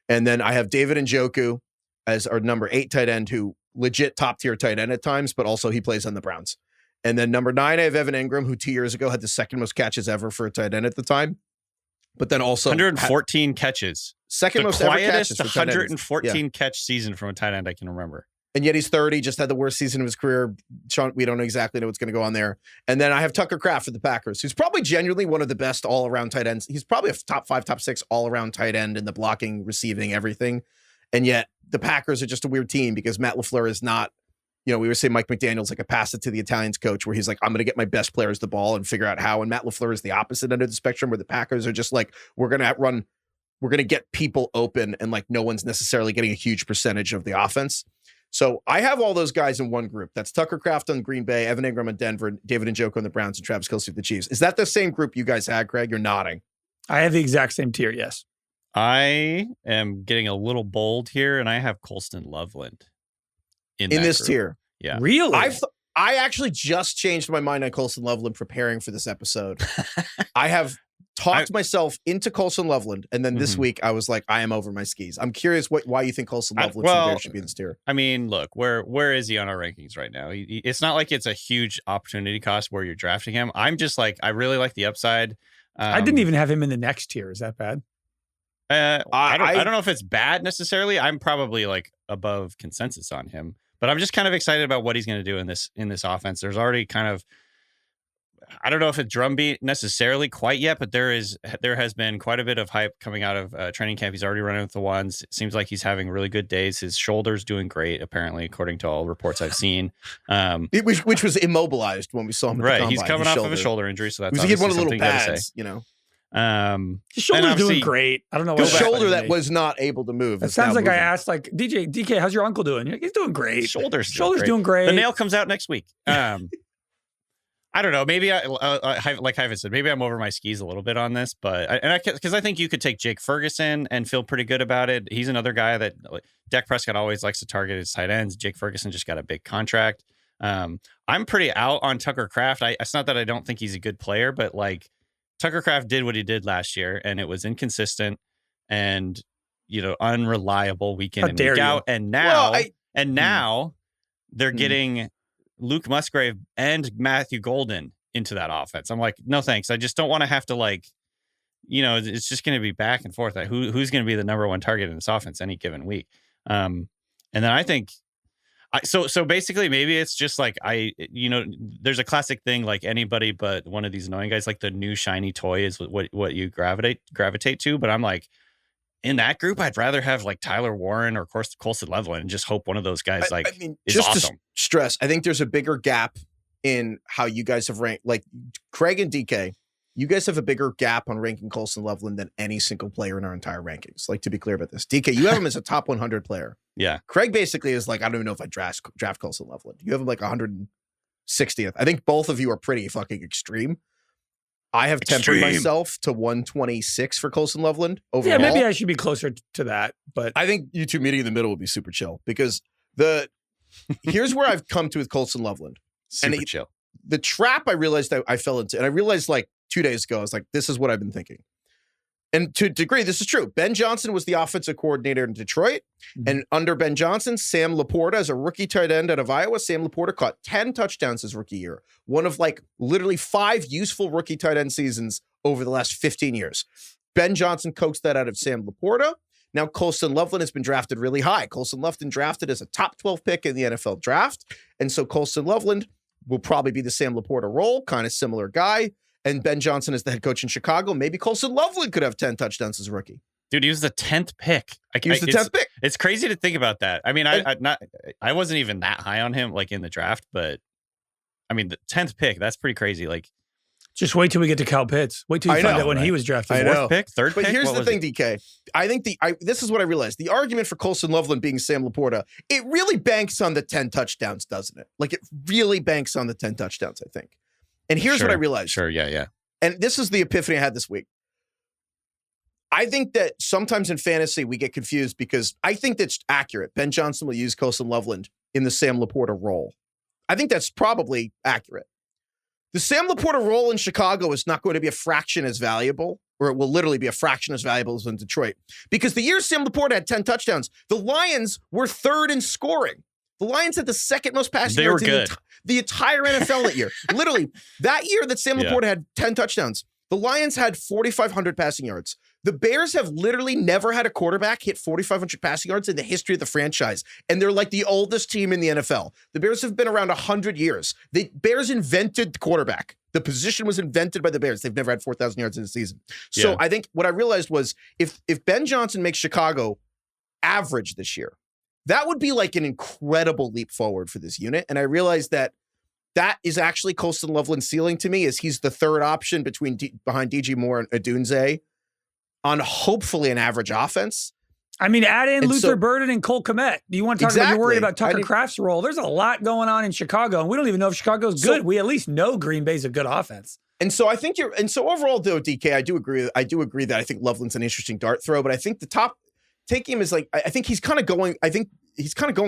And then I have David Njoku as our number 8 tight end, who legit top tier tight end at times, but also he plays on the Browns. And then number 9, I have Evan Engram, who 2 years ago had the second most catches ever for a tight end at the time. But then also 114 catches. Second most ever catches. 114 catch season from a tight end I can remember. And yet he's 30, just had the worst season of his career. Sean, we don't exactly know what's going to go on there. And then I have Tucker Kraft for the Packers, who's probably genuinely one of the best all-around tight ends. He's probably a top 5, top 6 all-around tight end in the blocking, receiving, everything. And yet the Packers are just a weird team because Matt LaFleur is not, we were saying Mike McDaniel's like a pass it to the Italians coach, where he's like, I'm going to get my best players the ball and figure out how. And Matt LaFleur is the opposite end of the spectrum, where the Packers are just like, we're going to get people open, and like no one's necessarily getting a huge percentage of the offense. So I have all those guys in one group. That's Tucker Kraft on Green Bay, Evan Engram on Denver, David Njoku on the Browns, and Travis Kelce for the Chiefs. Is that the same group you guys had, Craig? You're nodding. I have the exact same tier, yes. I am getting a little bold here, and I have Colston Loveland in this group. Tier. Yeah. Really? I actually just changed my mind on Colston Loveland preparing for this episode. I have talked myself into Colston Loveland, and then this week I was like, I am over my skis. I'm curious why you think Colston Loveland should be in this tier. I mean, look, where is he on our rankings right now? It's not like it's a huge opportunity cost where you're drafting him. I'm just like, I really like the upside. I didn't even have him in the next tier. Is that bad? I don't know if it's bad necessarily. I'm probably like above consensus on him, but I'm just kind of excited about what he's going to do in this offense. There's already kind of, I don't know if it's drumbeat necessarily quite yet, but there has been quite a bit of hype coming out of training camp. He's already running with the ones. It seems like he's having really good days. His shoulder's doing great, apparently, according to all reports I've seen. Which was immobilized when we saw him. Right, he's coming off of a shoulder injury, so that's he had one of the little pads, you know. His shoulder's doing great. I don't know. The shoulder that was not able to move. It sounds like moving. I asked, like, DK, how's your uncle doing? He's doing great. Shoulder's doing great. The nail comes out next week. I don't know. Maybe like Heifetz said, maybe I'm over my skis a little bit on this, but because I think you could take Jake Ferguson and feel pretty good about it. He's another guy that Dak Prescott always likes to target his tight ends. Jake Ferguson just got a big contract. I'm pretty out on Tucker Kraft. It's not that I don't think he's a good player, but like Tucker Kraft did what he did last year, and it was inconsistent and unreliable week in and week out. And now they're getting Luke Musgrave and Matthew Golden into that offense. I'm like, no, thanks. I just don't want to have to it's just going to be back and forth. Like who's going to be the number one target in this offense any given week? And then I think, so basically maybe it's just like, there's a classic thing, like anybody but one of these annoying guys, like the new shiny toy is what you gravitate to. But I'm like, in that group, I'd rather have like Tyler Warren or Colston Loveland and just hope one of those guys is just awesome. To stress, I think there's a bigger gap in how you guys have ranked. Like Craig and DK, you guys have a bigger gap on ranking Colston Loveland than any single player in our entire rankings. Like, to be clear about this, DK, you have him as a top 100 player. Yeah. Craig basically is like, I don't even know if I draft Colston Loveland. You have him like 160th. I think both of you are pretty fucking extreme. I have tempered myself to 126 for Colston Loveland overall. Yeah, maybe I should be closer to that, but I think you two meeting in the middle would be super chill because here's where I've come to with Colston Loveland. Super chill. The trap I realized that I fell into, and I realized like 2 days ago, I was like, this is what I've been thinking. And to a degree, this is true. Ben Johnson was the offensive coordinator in Detroit. And under Ben Johnson, Sam LaPorta, as a rookie tight end out of Iowa, Sam LaPorta caught 10 touchdowns his rookie year. One of like literally 5 useful rookie tight end seasons over the last 15 years. Ben Johnson coaxed that out of Sam LaPorta. Now Colston Loveland has been drafted really high. Colston Loveland drafted as a top 12 pick in the NFL draft. And so Colston Loveland will probably be the Sam LaPorta role, kind of similar guy. And Ben Johnson is the head coach in Chicago. Maybe Colston Loveland could have 10 touchdowns as a rookie. Dude, he was the 10th pick. He was the 10th pick. It's crazy to think about that. I mean, I wasn't even that high on him, like in the draft, but I mean, the 10th pick, that's pretty crazy. Like, just wait till we get to Kyle Pitts. Wait till you find out when he was drafted. Fourth pick, third pick. But here's the thing, DK. I think this is what I realized. The argument for Colston Loveland being Sam LaPorta, it really banks on the 10 touchdowns, doesn't it? Like, it really banks on the 10 touchdowns, I think. And here's what I realized. Sure, yeah. And this is the epiphany I had this week. I think that sometimes in fantasy we get confused because I think that's accurate. Ben Johnson will use Colston Loveland in the Sam LaPorta role. I think that's probably accurate. The Sam LaPorta role in Chicago is not going to be a fraction as valuable, or it will literally be a fraction as valuable as in Detroit. Because the year Sam LaPorta had 10 touchdowns, the Lions were third in scoring. The Lions had the second most passing yards in the entire NFL that year. Literally, that year that Sam LaPorta had 10 touchdowns, the Lions had 4,500 passing yards. The Bears have literally never had a quarterback hit 4,500 passing yards in the history of the franchise. And they're like the oldest team in the NFL. The Bears have been around 100 years. The Bears invented the quarterback. The position was invented by the Bears. They've never had 4,000 yards in a season. So I think what I realized was if Ben Johnson makes Chicago average this year, that would be like an incredible leap forward for this unit. And I realized that is actually Colston Loveland's ceiling to me, is he's the third option behind DJ Moore and Adunze on hopefully an average offense. I mean, add in Luther Burden and Cole Kmet. Do you want to talk about, you're worried about Tucker Kraft's role? There's a lot going on in Chicago, and we don't even know if Chicago's good. We at least know Green Bay's a good offense. And so I think overall though, DK, I do agree that I think Loveland's an interesting dart throw, but I think the top taking him is like, I think he's kind of going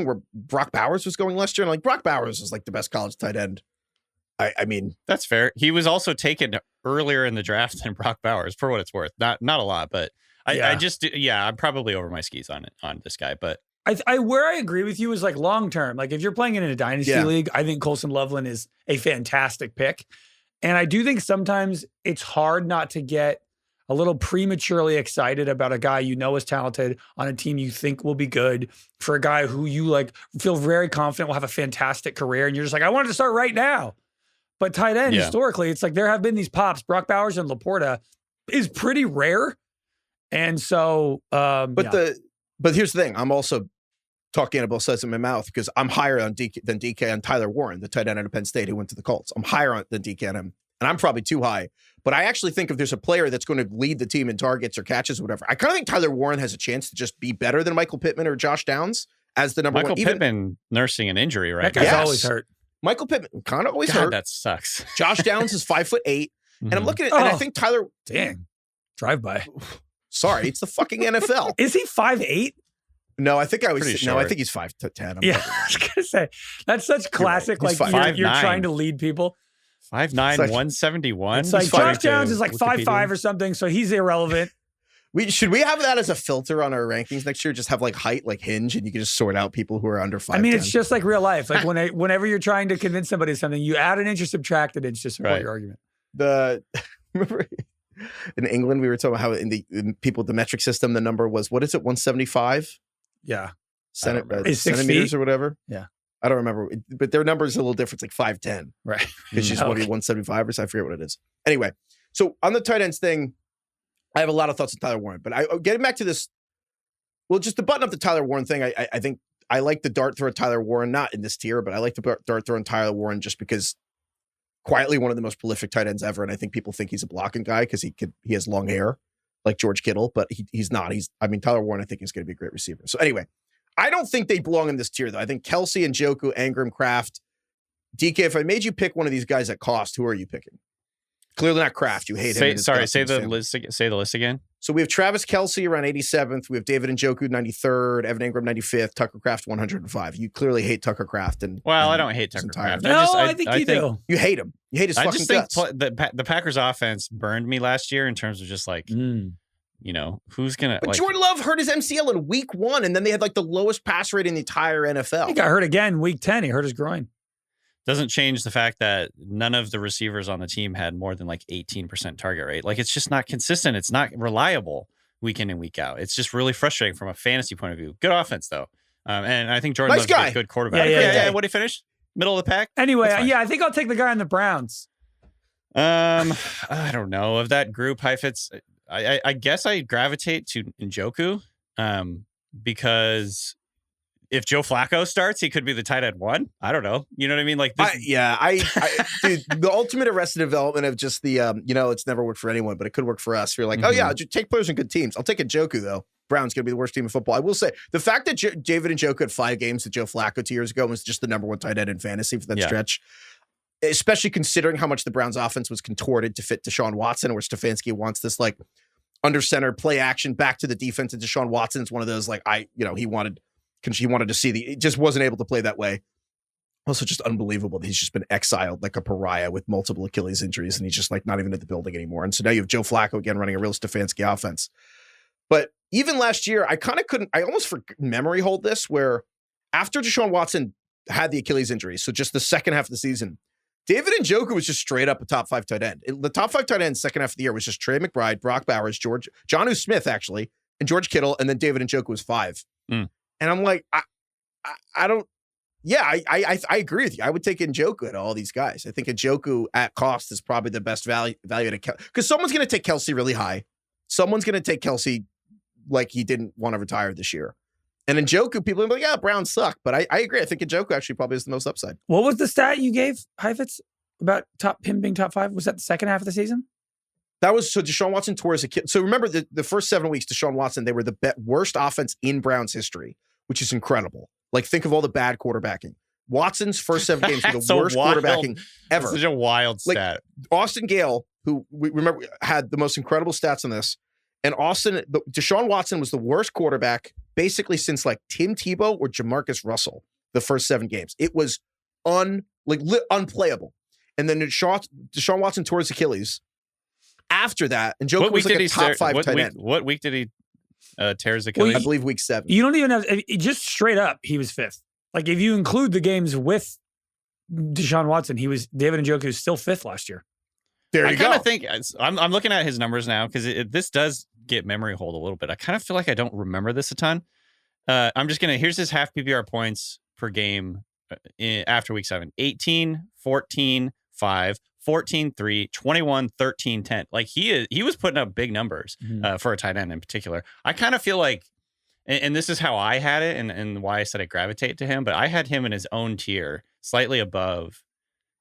where Brock Bowers was going last year. And like Brock Bowers is like the best college tight end I mean, that's fair. He was also taken earlier in the draft than Brock Bowers, for what it's worth. Not a lot, but I'm probably over my skis on this guy. But where I agree with you is like long term. Like if you're playing in a dynasty league, I think Colston Loveland is a fantastic pick. And I do think sometimes it's hard not to get a little prematurely excited about a guy you know is talented on a team you think will be good, for a guy who you like feel very confident will have a fantastic career. And you're just like, I wanted to start right now. But tight end, historically, it's like there have been these pops. Brock Bowers and LaPorta is pretty rare. And so, but here's the thing. I'm also talking out both sides of my mouth because I'm higher on than DK on Tyler Warren, the tight end out of Penn State who went to the Colts. I'm higher than DK on him. And I'm probably too high. But I actually think if there's a player that's going to lead the team in targets or catches or whatever, I kind of think Tyler Warren has a chance to just be better than Michael Pittman or Josh Downs as the number one. Michael Pittman nursing an injury right now. That guy's always hurt. Michael Pittman kind of always hurt. That sucks. Josh Downs is 5'8", and I'm looking at, and I think Tyler. Dang, drive by. Sorry, it's the fucking NFL. Is he 5'8"? No, I think I think he's 5'10". Yeah, I was gonna say that's such classic. Right. Like you're trying to lead people. 5'9", 171. It's like Josh Downs is like 5'5" or something, so he's irrelevant. Should we have that as a filter on our rankings next year? Just have like height, like Hinge, and you can just sort out people who are under 5'10". I mean, it's just like real life. Like whenever you're trying to convince somebody of something, you add an inch or subtract an inch to support your argument. Remember in England, we were talking about how in people, the metric system, the number was, what is it, 175? Yeah. Centimeters or whatever? Yeah. I don't remember, but their number is a little different. It's like 5'10". Right. Because you just want to be 175 or so. I forget what it is. Anyway, so on the tight ends thing, I have a lot of thoughts on Tyler Warren, but getting back to this, well, just to button up the Tyler Warren thing, I think I like the dart throw at Tyler Warren, not in this tier, but I like the dart throw on Tyler Warren just because quietly one of the most prolific tight ends ever. And I think people think he's a blocking guy because he has long hair like George Kittle, but he's not. Tyler Warren, I think, is going to be a great receiver. So anyway, I don't think they belong in this tier, though. I think Kelce, Njoku, Engram, Kraft, DK, if I made you pick one of these guys at cost, who are you picking? Clearly not Kraft. You hate him. Say the list again. So we have Travis Kelce around 87th. We have David Njoku 93rd, Evan Engram 95th, Tucker Kraft 105. You clearly hate Tucker Kraft. I don't hate Tucker Kraft. I think you do. You hate him. You hate his fucking guts. The Packers offense burned me last year in terms of just like, who's going to... But Jordan Love hurt his MCL in week 1, and then they had like the lowest pass rate in the entire NFL. He got hurt again week 10. He hurt his groin. Doesn't change the fact that none of the receivers on the team had more than like 18% target rate. Like, it's just not consistent. It's not reliable week in and week out. It's just really frustrating from a fantasy point of view. Good offense, though. And I think Jordan Love's a good quarterback. Yeah. What did he finish? Middle of the pack? Anyway, I think I'll take the guy on the Browns. I don't know. Of that group, Heifetz, I guess I gravitate to Njoku because... if Joe Flacco starts, he could be the tight end 1. I don't know. You know what I mean? Like, dude, the ultimate arrested development of just the, it's never worked for anyone, but it could work for us. You're like, oh yeah, take players in good teams. I'll take Njoku though. Brown's going to be the worst team in football. I will say the fact that David Njoku had 5 games to Joe Flacco 2 years ago was just the number 1 tight end in fantasy for that stretch, especially considering how much the Browns offense was contorted to fit Deshaun Watson, where Stefanski wants this like under center play action back to the defense. And Deshaun Watson is one of those like, he wanted to see it just wasn't able to play that way. Also just unbelievable that he's just been exiled like a pariah with multiple Achilles injuries and he's just like not even at the building anymore. And so now you have Joe Flacco again running a real Stefanski offense. But even last year, I almost for memory hold this where after Deshaun Watson had the Achilles injury, so just the second half of the season, David Njoku was just straight up a top 5 tight end. The top 5 tight ends second half of the year was just Trey McBride, Brock Bowers, Jonnu Smith actually, and George Kittle, and then David Njoku was 5. And I'm like, I agree with you. I would take Njoku at all these guys. I think Njoku at cost is probably the best value to Kelce. Because someone's going to take Kelce really high. Someone's going to take Kelce like he didn't want to retire this year. And Njoku, people are like, yeah, Browns suck. But I agree. I think Njoku actually probably has the most upside. What was the stat you gave, Heifetz, about him being top 5? Was that the second half of the season? That was so Deshaun Watson tore his Achilles. So remember the first 7 weeks, Deshaun Watson, they were the worst offense in Browns history, which is incredible. Like, think of all the bad quarterbacking. Watson's first 7 games were the worst quarterbacking ever. That's such a wild stat. Austin Gale, who we remember had the most incredible stats on this, and Deshaun Watson was the worst quarterback basically since like Tim Tebow or Jamarcus Russell the first 7 games. It was unplayable. and then Deshaun Watson tore his Achilles. After that, and Njoku was like a top 5 tight end. What week did he tear his Achilles? I believe week 7. You don't even have just straight up. He was 5th. Like if you include the games with Deshaun Watson, David Njoku was still 5th last year. There you go. I kind of think I'm looking at his numbers now because this does get memory hold a little bit. I kind of feel like I don't remember this a ton. I'm just here's his half PPR points per game after week 7: 18, 14, 5, 14, 3, 21, 13, 10. Like he was putting up big numbers for a tight end in particular. I kind of feel like, and this is how I had it and why I said I gravitate to him, but I had him in his own tier, slightly above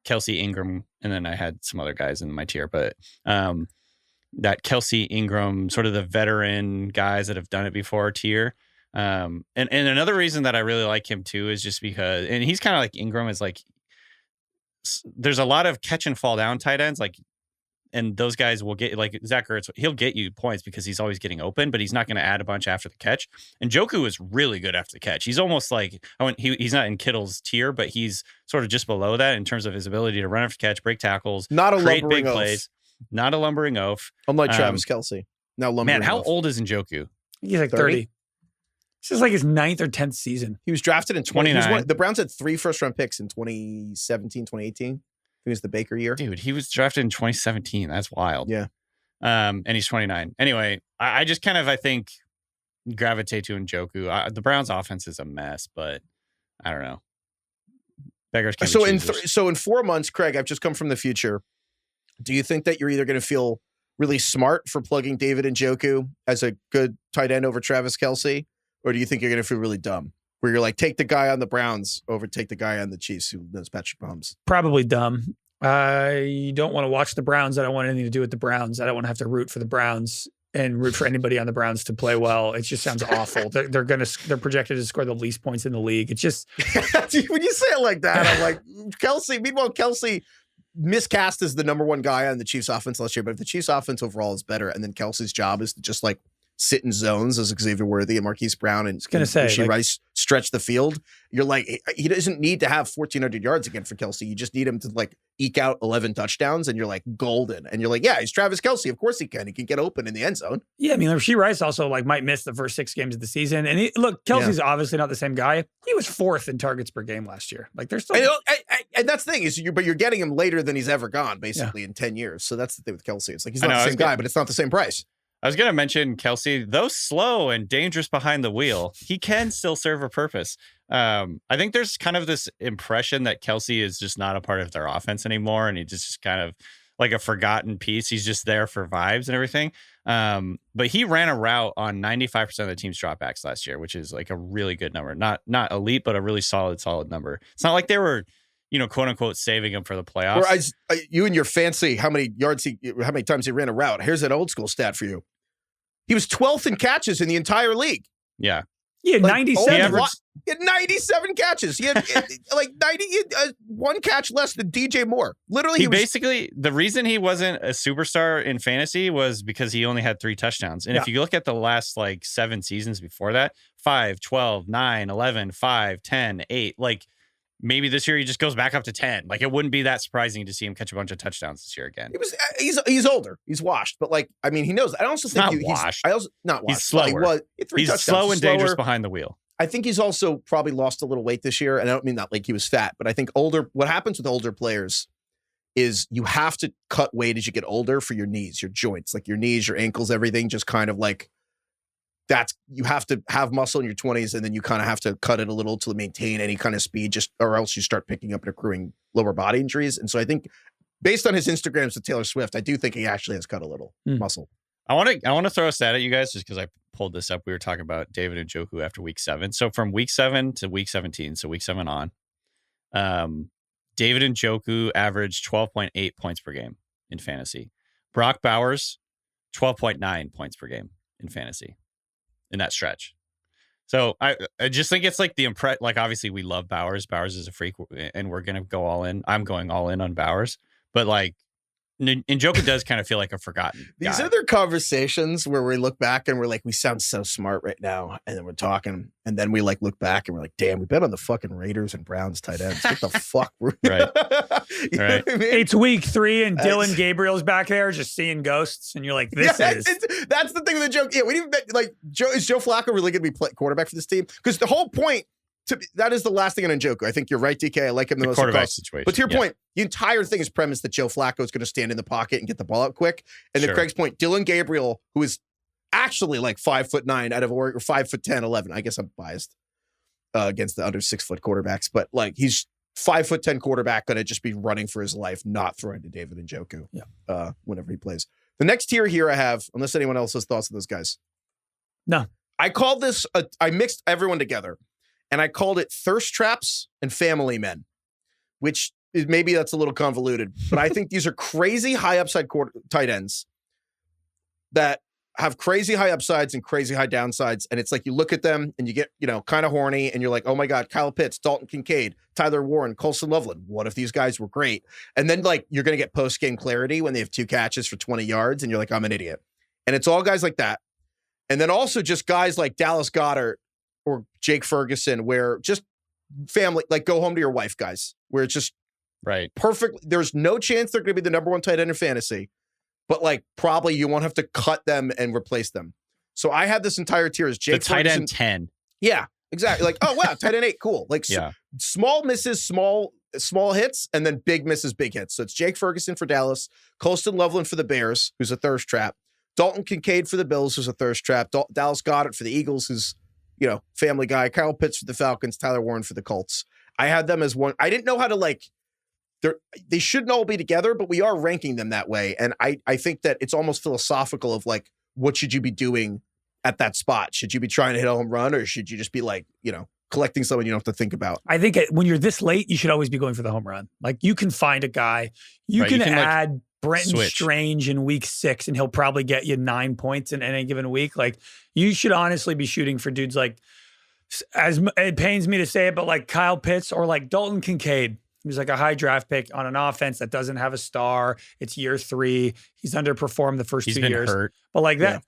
Kelce, Engram, and then I had some other guys in my tier, but that Kelce, Engram, sort of the veteran guys that have done it before tier. And another reason that I really like him too is just because, and he's kind of like Engram is like, there's a lot of catch and fall down tight ends, like, and those guys will get, like Zach Ertz, he'll get you points because he's always getting open, but he's not going to add a bunch after the catch. And Njoku is really good after the catch. He's almost like, he's not in Kittle's tier, but he's sort of just below that in terms of his ability to run after catch, break tackles, not a create lumbering big oaf. Plays, not a lumbering oaf. Unlike Travis Kelce. Now lumbering Man, how oaf. old is Njoku? He's like 30. This is like his 9th or 10th season. He was drafted in 29. The Browns had 3 first-round picks in 2017, 2018. It was the Baker year. Dude, he was drafted in 2017. That's wild. Yeah. And he's 29. Anyway, I just kind of, I think, gravitate to Njoku. The Browns' offense is a mess, but I don't know. Beggars can't be choosers. So in 4 months, Craig, I've just come from the future. Do you think that you're either going to feel really smart for plugging David Njoku as a good tight end over Travis Kelce, or do you think you're going to feel really dumb? Where you're like, take the guy on the Browns over take the guy on the Chiefs who knows Patrick Mahomes. Probably dumb. I don't want to watch the Browns. I don't want anything to do with the Browns. I don't want to have to root for the Browns and root for anybody on the Browns to play well. It just sounds awful. They're projected to score the least points in the league. It's just when you say it like that, I'm like Kelce. Meanwhile, Kelce miscast as the number 1 guy on the Chiefs offense last year, but if the Chiefs offense overall is better, and then Kelce's job is to just like sit in zones as Xavier Worthy and Marquise Brown and Rice stretch the field, you're like, he doesn't need to have 1,400 yards again for Kelce. You just need him to like eke out 11 touchdowns and you're like golden. And you're like, yeah, he's Travis Kelce. Of course he can. He can get open in the end zone. Yeah, I mean, Rasheed Rice also like might miss the first 6 games of the season. And look, Kelce's obviously not the same guy. He was 4th in targets per game last year. Like there's still, and that's the thing is, but you're getting him later than he's ever gone, basically in 10 years. So that's the thing with Kelce. It's like he's not the same guy, but it's not the same price. I was going to mention Kelce, though slow and dangerous behind the wheel, he can still serve a purpose. I think there's kind of this impression that Kelce is just not a part of their offense anymore. And he's just kind of like a forgotten piece. He's just there for vibes and everything. But he ran a route on 95% of the team's dropbacks last year, which is like a really good number. Not elite, but a really solid number. It's not like they were, quote unquote, saving him for the playoffs. Or you and your fancy how many times he ran a route. Here's an old school stat for you. He was 12th in catches in the entire league. Yeah. He had 97. He had 97 catches. He had like 1 catch less than DJ Moore. Literally, basically, the reason he wasn't a superstar in fantasy was because he only had 3 touchdowns. And if you look at the last like 7 seasons before that, 5, 12, 9, 11, 5, 10, 8, like maybe this year he just goes back up to 10. Like it wouldn't be that surprising to see him catch a bunch of touchdowns this year again. He's older. He's washed, but like I mean he knows. I also think he's not washed. Not washed. He's slower. He's slow and dangerous behind the wheel. I think he's also probably lost a little weight this year, and I don't mean that like he was fat, but I think what happens with older players is you have to cut weight as you get older for your knees, your joints, like your knees, your ankles, everything. Just kind of like you have to have muscle in your 20s, and then you kind of have to cut it a little to maintain any kind of speed, or else you start picking up and accruing lower body injuries. And so I think based on his Instagrams with Taylor Swift, I do think he actually has cut a little muscle. I want to throw a stat at you guys just because I pulled this up. We were talking about David Njoku after week 7. So from week 7 to week 17, so week 7 on, David Njoku averaged 12.8 points per game in fantasy. Brock Bowers, 12.9 points per game in fantasy in that stretch. So I just think it's like like obviously we love Bowers. Bowers is a freak and we're going to go all in. I'm going all in on Bowers, but like Njoku does kind of feel like a forgotten These guy. are their conversations where we look back and we're like, we sound so smart right now. And then we're talking. And then we like look back and we're like, damn, we bet on the fucking Raiders and Browns tight ends. What the fuck? Right. You know what I mean? It's week 3 and Dylan Gabriel's back there just seeing ghosts. And you're like, this is. That's the thing with the joke. Yeah, we didn't bet, like, is Joe Flacco really going to be quarterback for this team? Because the whole point, that is the last thing on Njoku. I think you're right, DK. I like him the most. Quarterback situation. But to your point, the entire thing is premised that Joe Flacco is going to stand in the pocket and get the ball out quick. And to Craig's point, Dylan Gabriel, who is actually like 5'9" out of Oregon, or 5'10", 11. I guess I'm biased against the under 6 foot quarterbacks, but like he's 5'10" quarterback going to just be running for his life, not throwing to David Njoku whenever he plays. The next tier here I have, unless anyone else has thoughts of those guys. No, I called this. I mixed everyone together. And I called it thirst traps and family men, which is, maybe that's a little convoluted, but I think these are crazy high upside tight ends that have crazy high upsides and crazy high downsides. And it's like you look at them and you get, kind of horny and you're like, oh my God, Kyle Pitts, Dalton Kincaid, Tyler Warren, Colston Loveland. What if these guys were great? And then like you're going to get post-game clarity when they have 2 catches for 20 yards and you're like, I'm an idiot. And it's all guys like that. And then also just guys like Dallas Goedert or Jake Ferguson, where just family, like go home to your wife guys, where it's just perfect. There's no chance they're going to be the number 1 tight end in fantasy, but like probably you won't have to cut them and replace them. So I had this entire tier as Jake Ferguson. Ferguson. Tight end 10. Yeah, exactly. Like, oh wow, tight end 8, cool. Like small misses, small hits, and then big misses, big hits. So it's Jake Ferguson for Dallas, Colston Loveland for the Bears, who's a thirst trap, Dalton Kincaid for the Bills, who's a thirst trap, Dallas Goedert for the Eagles, who's family guy, Kyle Pitts for the Falcons, Tyler Warren for the Colts. I had them as one. I didn't know how to they shouldn't all be together, but we are ranking them that way. And I think that it's almost philosophical of like, what should you be doing at that spot? Should you be trying to hit a home run, or should you just be like, collecting someone you don't have to think about? I think when you're this late, you should always be going for the home run. Like you can find a guy, you can add Brenton Strange in week 6, and he'll probably get you 9 points in any given week. Like you should honestly be shooting for dudes like, as it pains me to say it, but like Kyle Pitts or like Dalton Kincaid. He's like a high draft pick on an offense that doesn't have a star. It's year 3. He's underperformed the first 2 years. Hurt. But like that,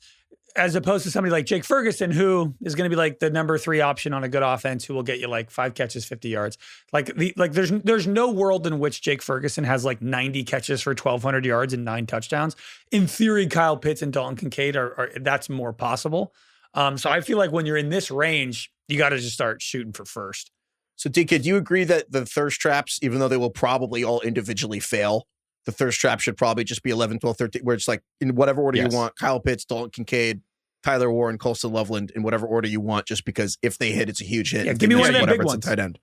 as opposed to somebody like Jake Ferguson, who is going to be like the number 3 option on a good offense, who will get you like 5 catches, 50 yards. There's no world in which Jake Ferguson has like 90 catches for 1,200 yards and 9 touchdowns. In theory, Kyle Pitts and Dalton Kincaid are that's more possible. So I feel like when you're in this range, you got to just start shooting for first. So DK, do you agree that the thirst traps, even though they will probably all individually fail, the thirst trap should probably just be 11, 12, 13, where it's like in whatever order you want, Kyle Pitts, Dalton Kincaid, Tyler Warren, Colston Loveland, in whatever order you want, just because if they hit, it's a huge hit. Yeah, give me one of the big ones. Tight end.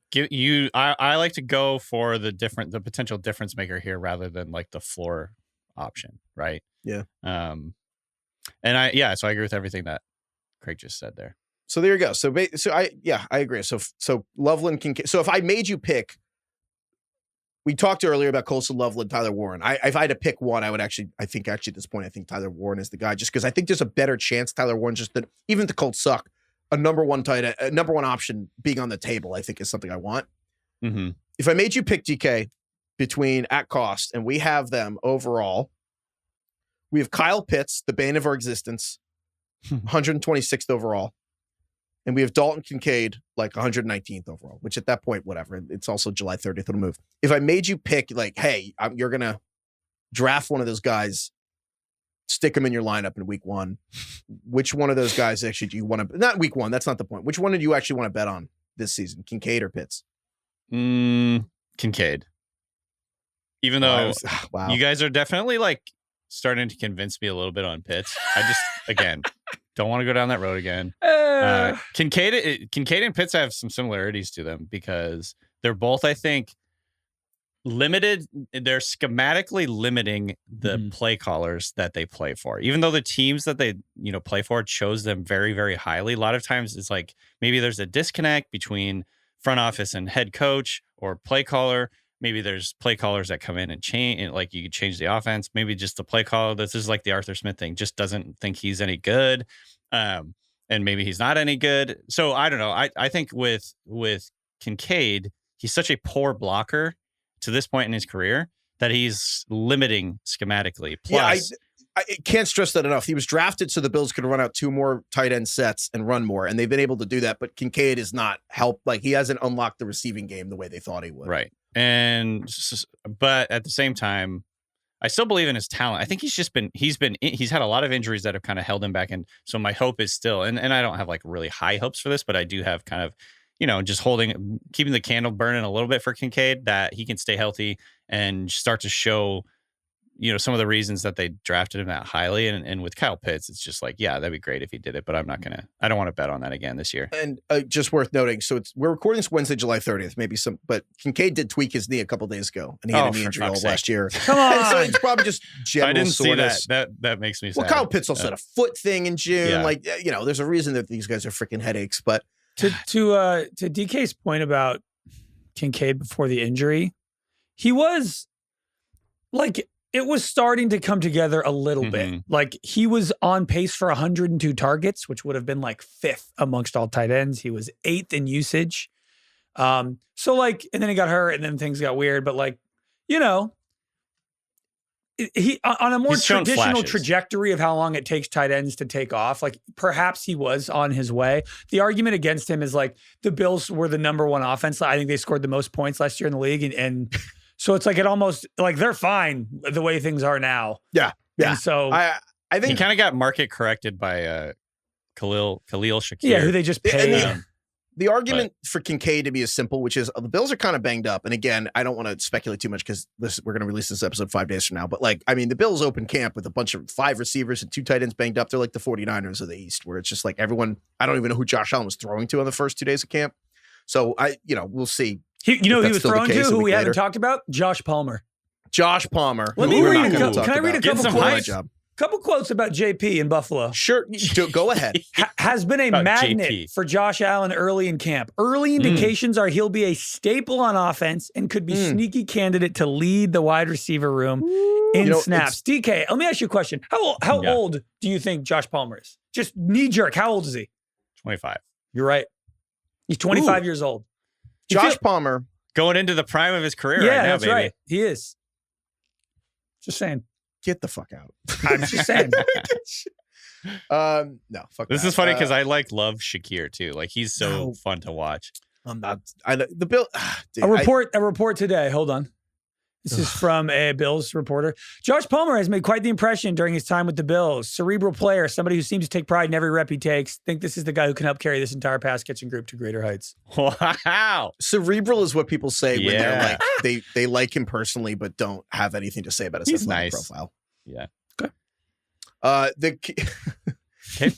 I like to go for the potential difference maker here rather than like the floor option, right? Yeah. So I agree with everything that Craig just said there. So there you go. So I agree. So Loveland Kincaid. So if I made you pick, we talked earlier about Colston Loveland, Tyler Warren. If I had to pick one, I think at this point, I think Tyler Warren is the guy, just because I think there's a better chance Tyler Warren, just that even if the Colts suck, a number 1 tight end, a number 1 option being on the table, I think is something I want. Mm-hmm. If I made you pick DK between at cost, and we have them overall, we have Kyle Pitts, the bane of our existence, 126th overall. And we have Dalton Kincaid, like 119th overall, which at that point, whatever. It's also July 30th. It'll move. If I made you pick, like, hey, you're going to draft one of those guys, stick them in your lineup in week 1, which one of those guys actually do you want to, not week 1, that's not the point. Which one did you actually want to bet on this season, Kincaid or Pitts? Kincaid. Even though you guys are definitely like starting to convince me a little bit on Pitts. I just, again, don't want to go down that road again. Kincaid and Pitts have some similarities to them because they're both, I think, limited. They're schematically limiting the play callers that they play for. Even though the teams that they play for chose them very, very highly, a lot of times it's like maybe there's a disconnect between front office and head coach or play caller. Maybe there's play callers that come in and change, like you could change the offense. Maybe just the play caller. This is like the Arthur Smith thing, just doesn't think he's any good. And maybe he's not any good. So I don't know. I think with Kincaid, he's such a poor blocker to this point in his career that he's limiting schematically. Plus, I can't stress that enough. He was drafted so the Bills could run out 2 more tight end sets and run more, and they've been able to do that. But Kincaid is not he hasn't unlocked the receiving game the way they thought he would. Right. But at the same time, I still believe in his talent. I think he's had a lot of injuries that have kind of held him back. And so my hope is still, and I don't have like really high hopes for this, but I do have kind of, just keeping the candle burning a little bit for Kincaid, that he can stay healthy and start to show, some of the reasons that they drafted him that highly. And with Kyle Pitts, it's just like, yeah, that'd be great if he did it, but I don't want to bet on that again this year. And just worth noting, so we're recording this Wednesday, July 30th, but Kincaid did tweak his knee a couple days ago, and he had a knee injury all last year. Come on. And so it's probably just general I didn't see soreness. that makes me sad. Well, Kyle Pitts also had a foot thing in June. Yeah. There's a reason that these guys are freaking headaches, but to DK's point about Kincaid before the injury, he was like, it was starting to come together a little bit. Like, he was on pace for 102 targets, which would have been like 5th amongst all tight ends. He was 8th in usage. And then he got hurt, and then things got weird. But he on a more traditional trajectory of how long it takes tight ends to take off, like perhaps he was on his way. The argument against him is like the Bills were the number 1 offense. I think they scored the most points last year in the league, and so it's like it almost like they're fine the way things are now. Yeah. And so I think he kind of got market corrected by Khalil Shakir. Yeah, who they just paid. The argument for Kincaid to be as simple, which is the Bills are kind of banged up. And again, I don't want to speculate too much because we're going to release this episode 5 days from now. But the Bills open camp with a bunch of 5 receivers and 2 tight ends banged up. They're like the 49ers of the East, where it's just like everyone, I don't even know who Josh Allen was throwing to on the first 2 days of camp. So we'll see. He was throwing to who we haven't talked about? Josh Palmer. Josh Palmer. Let me read a couple. Can I read a couple quotes? Couple quotes about JP in Buffalo. Sure, go ahead. Has been a magnet JP for Josh Allen early in camp. Early indications are he'll be a staple on offense and could be sneaky candidate to lead the wide receiver room in snaps. DK, let me ask you a question. How old do you think Josh Palmer is? Just knee jerk. How old is he? 25. You're right. He's 25 years old. Josh Palmer going into the prime of his career right now, that's baby. Right. He is. Just saying. Get the fuck out. I'm just saying. No, fuck This that. is funny because I love Shakir too. Like, he's so fun to watch. I'm not. The Bill. Dude, a report today. Hold on. This is from a Bills reporter. Josh Palmer has made quite the impression during his time with the Bills. Cerebral player, somebody who seems to take pride in every rep he takes. Think this is the guy who can help carry this entire pass catching group to greater heights. Wow. Cerebral is what people say when they're like, they like him personally, but don't have anything to say about his athletic profile. Yeah. Okay. Okay.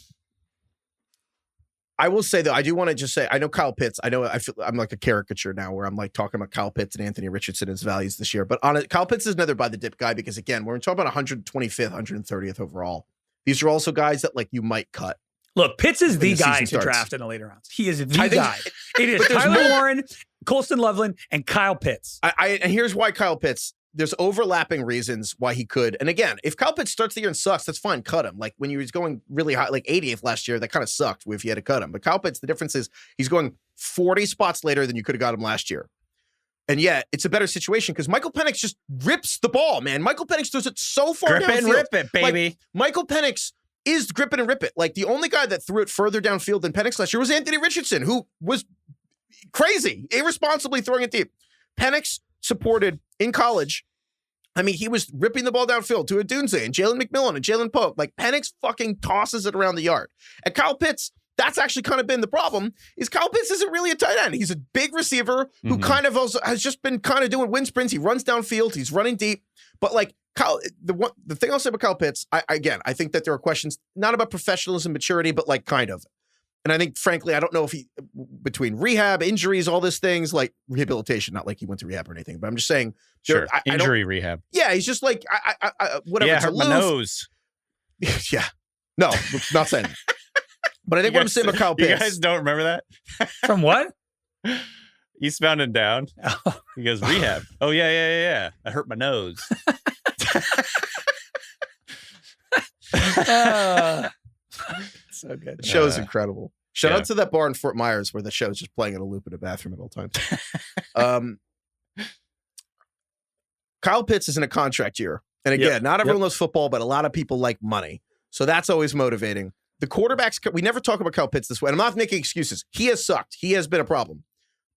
I will say though, I do want to just say, I know Kyle Pitts. I feel I'm like a caricature now where I'm like talking about Kyle Pitts and Anthony Richardson as values this year. But Kyle Pitts is another by the dip guy because again, we're talking about 125th, 130th overall. These are also guys that like you might cut. Look, Pitts is the guy to draft in the later rounds. He is the guy. It is Tyler Warren, Colston Loveland, and Kyle Pitts. And here's why Kyle Pitts. There's overlapping reasons why he could. And again, if Kyle Pitts starts the year and sucks, that's fine. Cut him. Like when he was going really high, like 80th last year, that kind of sucked if you had to cut him. But Kyle Pitts, the difference is he's going 40 spots later than you could have got him last year. And yet it's a better situation because Michael Penix just rips the ball, man. Michael Penix throws it so far downfield. Grip it and rip it, baby. Like, Michael Penix is grip it and rip it. Like the only guy that threw it further downfield than Penix last year was Anthony Richardson, who was crazy, irresponsibly throwing it deep. Penix supported in college. I mean, he was ripping the ball downfield to Adunze and Jalen McMillan and Jalen Pope. Like Penix fucking tosses it around the yard. And Kyle Pitts, that's actually kind of been the problem, is Kyle Pitts isn't really a tight end. He's a big receiver who kind of also has just been kind of doing wind sprints. He runs downfield. He's running deep. But like Kyle, the thing I'll say about Kyle Pitts, I think that there are questions not about professionalism, maturity, but like kind of. And I think, frankly, I don't know if he, between rehab, injuries, all these things, like rehabilitation, not like he went to rehab or anything, but I'm just saying. Injury rehab. Yeah, he's just like, whatever. Yeah, hurt my nose. Yeah. No, not saying that. But I think what I'm saying about Kyle Pitts. You guys don't remember that? From what? Eastbound and Down. He goes, rehab. Oh, yeah. I hurt my nose. So good. The show's incredible. Shout out to that bar in Fort Myers where the show's just playing in a loop in a bathroom at all times. Kyle Pitts is in a contract year. And again, not everyone loves football, but a lot of people like money. So that's always motivating. The quarterbacks, we never talk about Kyle Pitts this way. And I'm not making excuses. He has sucked. He has been a problem.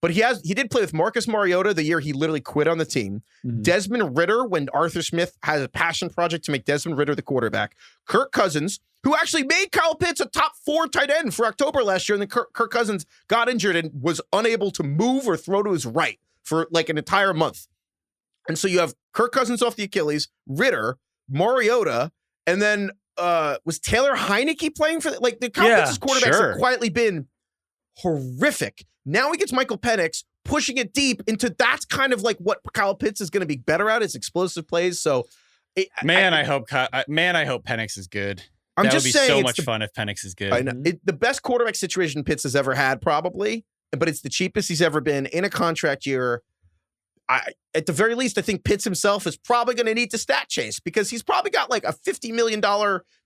But he did play with Marcus Mariota the year he literally quit on the team. Mm-hmm. Desmond Ridder, when Arthur Smith has a passion project to make Desmond Ridder the quarterback. Kirk Cousins, who actually made Kyle Pitts a top 4 tight end for October last year. And then Kirk Cousins got injured and was unable to move or throw to his right for like an entire month. And so you have Kirk Cousins off the Achilles, Ridder, Mariota, and then was Taylor Heineke playing for the Kyle Pitts' quarterbacks have quietly been horrific. Now he gets Michael Penix pushing it deep into that's kind of like what Kyle Pitts is going to be better at is explosive plays. So, I hope Penix is good. I'm that just would be saying so much fun if Penix is good. I know. The best quarterback situation Pitts has ever had, probably, but it's the cheapest he's ever been in a contract year. At the very least, I think Pitts himself is probably going to need to stat chase because he's probably got like a $50 million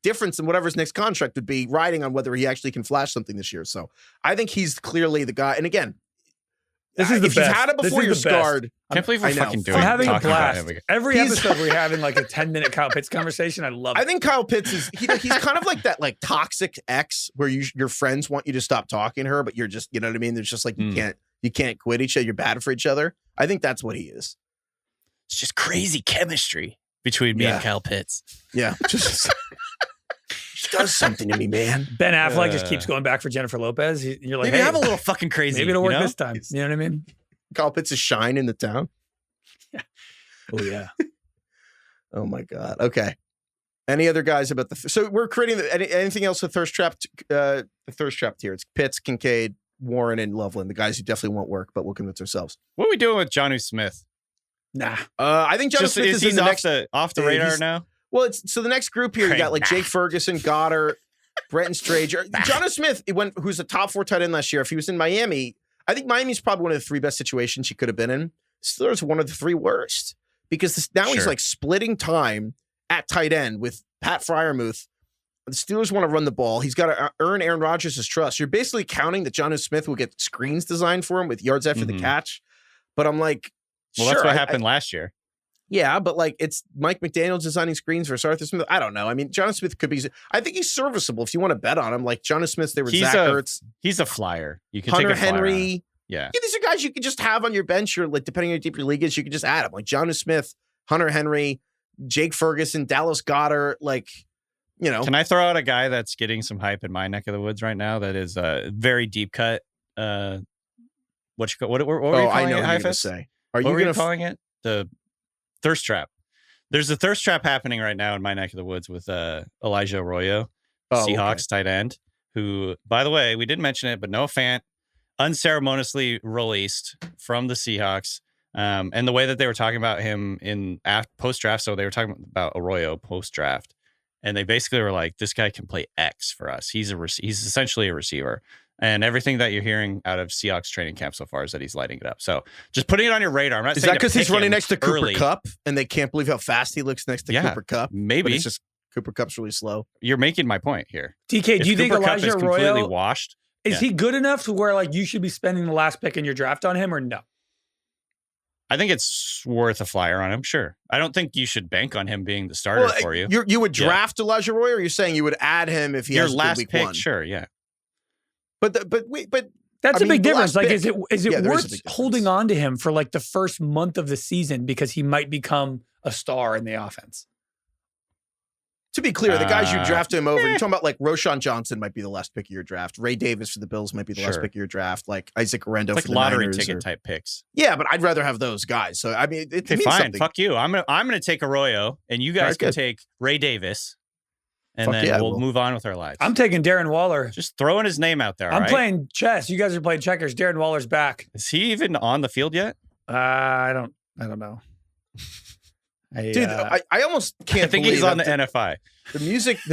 difference in whatever his next contract would be riding on whether he actually can flash something this year. So I think he's clearly the guy. And again, this is the if best. you've had it before, you're scarred. I can't believe we're fucking doing it. I'm having a blast. Every episode we're having like a 10-minute Kyle Pitts conversation. I love it. I think Kyle Pitts is he's kind of like that like toxic ex where your friends want you to stop talking to her, but you're just, you know what I mean? There's just like you can't quit each other. You're bad for each other. I think that's what he is. It's just crazy chemistry between me and Kyle Pitts. Yeah. Just does something to me, man. Ben Affleck just keeps going back for Jennifer Lopez. You're like, maybe have a little fucking crazy. Maybe it'll work this time. You know what I mean? Kyle Pitts is shine in the town. Yeah. Oh, yeah. Oh, my God. Okay. Any other guys about so we're creating anything else with thirst trap tier? It's Pitts, Kincaid, Warren, and Loveland, the guys who definitely won't work, but we'll convince ourselves. What are we doing with Jonnu Smith? Nah. I think Jonnu Smith is in the next off the radar now. Well, so the next group here, you got like Jake Ferguson, Goedert, Brenton Strager. Jonnu Smith, who's a top 4 tight end last year. If he was in Miami, I think Miami's probably one of the 3 best situations he could have been in. Steelers one of the 3 worst because now he's like splitting time at tight end with Pat Freiermuth. The Steelers want to run the ball. He's got to earn Aaron Rodgers' trust. You're basically counting that Jonnu Smith will get screens designed for him with yards after the catch. But I'm like, well, that's what happened last year. Yeah, but like it's Mike McDaniel designing screens for Arthur Smith. I don't know. I mean, Jonnu Smith could be. I think he's serviceable if you want to bet on him. Like Jonnu Smith, there was Zach Ertz. He's a flyer. You can Hunter take a flyer Henry. Yeah, these are guys you could just have on your bench. Or like depending on how deep your league is, you could just add them. Like Jonnu Smith, Hunter Henry, Jake Ferguson, Dallas Goedert. Like, you know. Can I throw out a guy that's getting some hype in my neck of the woods right now? That is a very deep cut. What are you calling it, Heifetz? Say. What were you calling it? The thirst trap. There's a thirst trap happening right now in my neck of the woods with Elijah Arroyo, Seahawks tight end, who, by the way, we didn't mention it, but Noah Fant unceremoniously released from the Seahawks. And the way that they were talking about him in post-draft, so they were talking about Arroyo post-draft, and they basically were like, this guy can play X for us. He's essentially a receiver. And everything that you're hearing out of Seahawks training camp so far is that he's lighting it up. So just putting it on your radar. I'm not saying is that because he's running next to Cooper early. Kupp and they can't believe how fast he looks next to Cooper Kupp? Maybe. But it's just Cooper Kupp's really slow. You're making my point here. DK, do you think Elijah Arroyo completely washed? Is he good enough to where like you should be spending the last pick in your draft on him or no? I think it's worth a flyer on him. Sure. I don't think you should bank on him being the starter for you. You would draft Elijah Arroyo, or you're saying you would add him if he has last week pick? 1? Sure, yeah. But that's a big difference. Like, is it worth holding on to him for like the first month of the season because he might become a star in the offense? To be clear, the guys you draft him over, you're talking about like Roshan Johnson might be the last pick of your draft. Ray Davis for the Bills might be the last pick of your draft. Like Isaac Orendo for the lottery Niners ticket type picks. Yeah, but I'd rather have those guys. So I mean, it means fine. something. Fuck you. I'm gonna take Arroyo, and you guys can take Ray Davis. And then we'll move on with our lives. I'm taking Darren Waller. Just throwing his name out there. I'm playing chess. You guys are playing checkers. Darren Waller's back. Is he even on the field yet? I don't know. Dude, I almost can't. I think he's on the NFI. The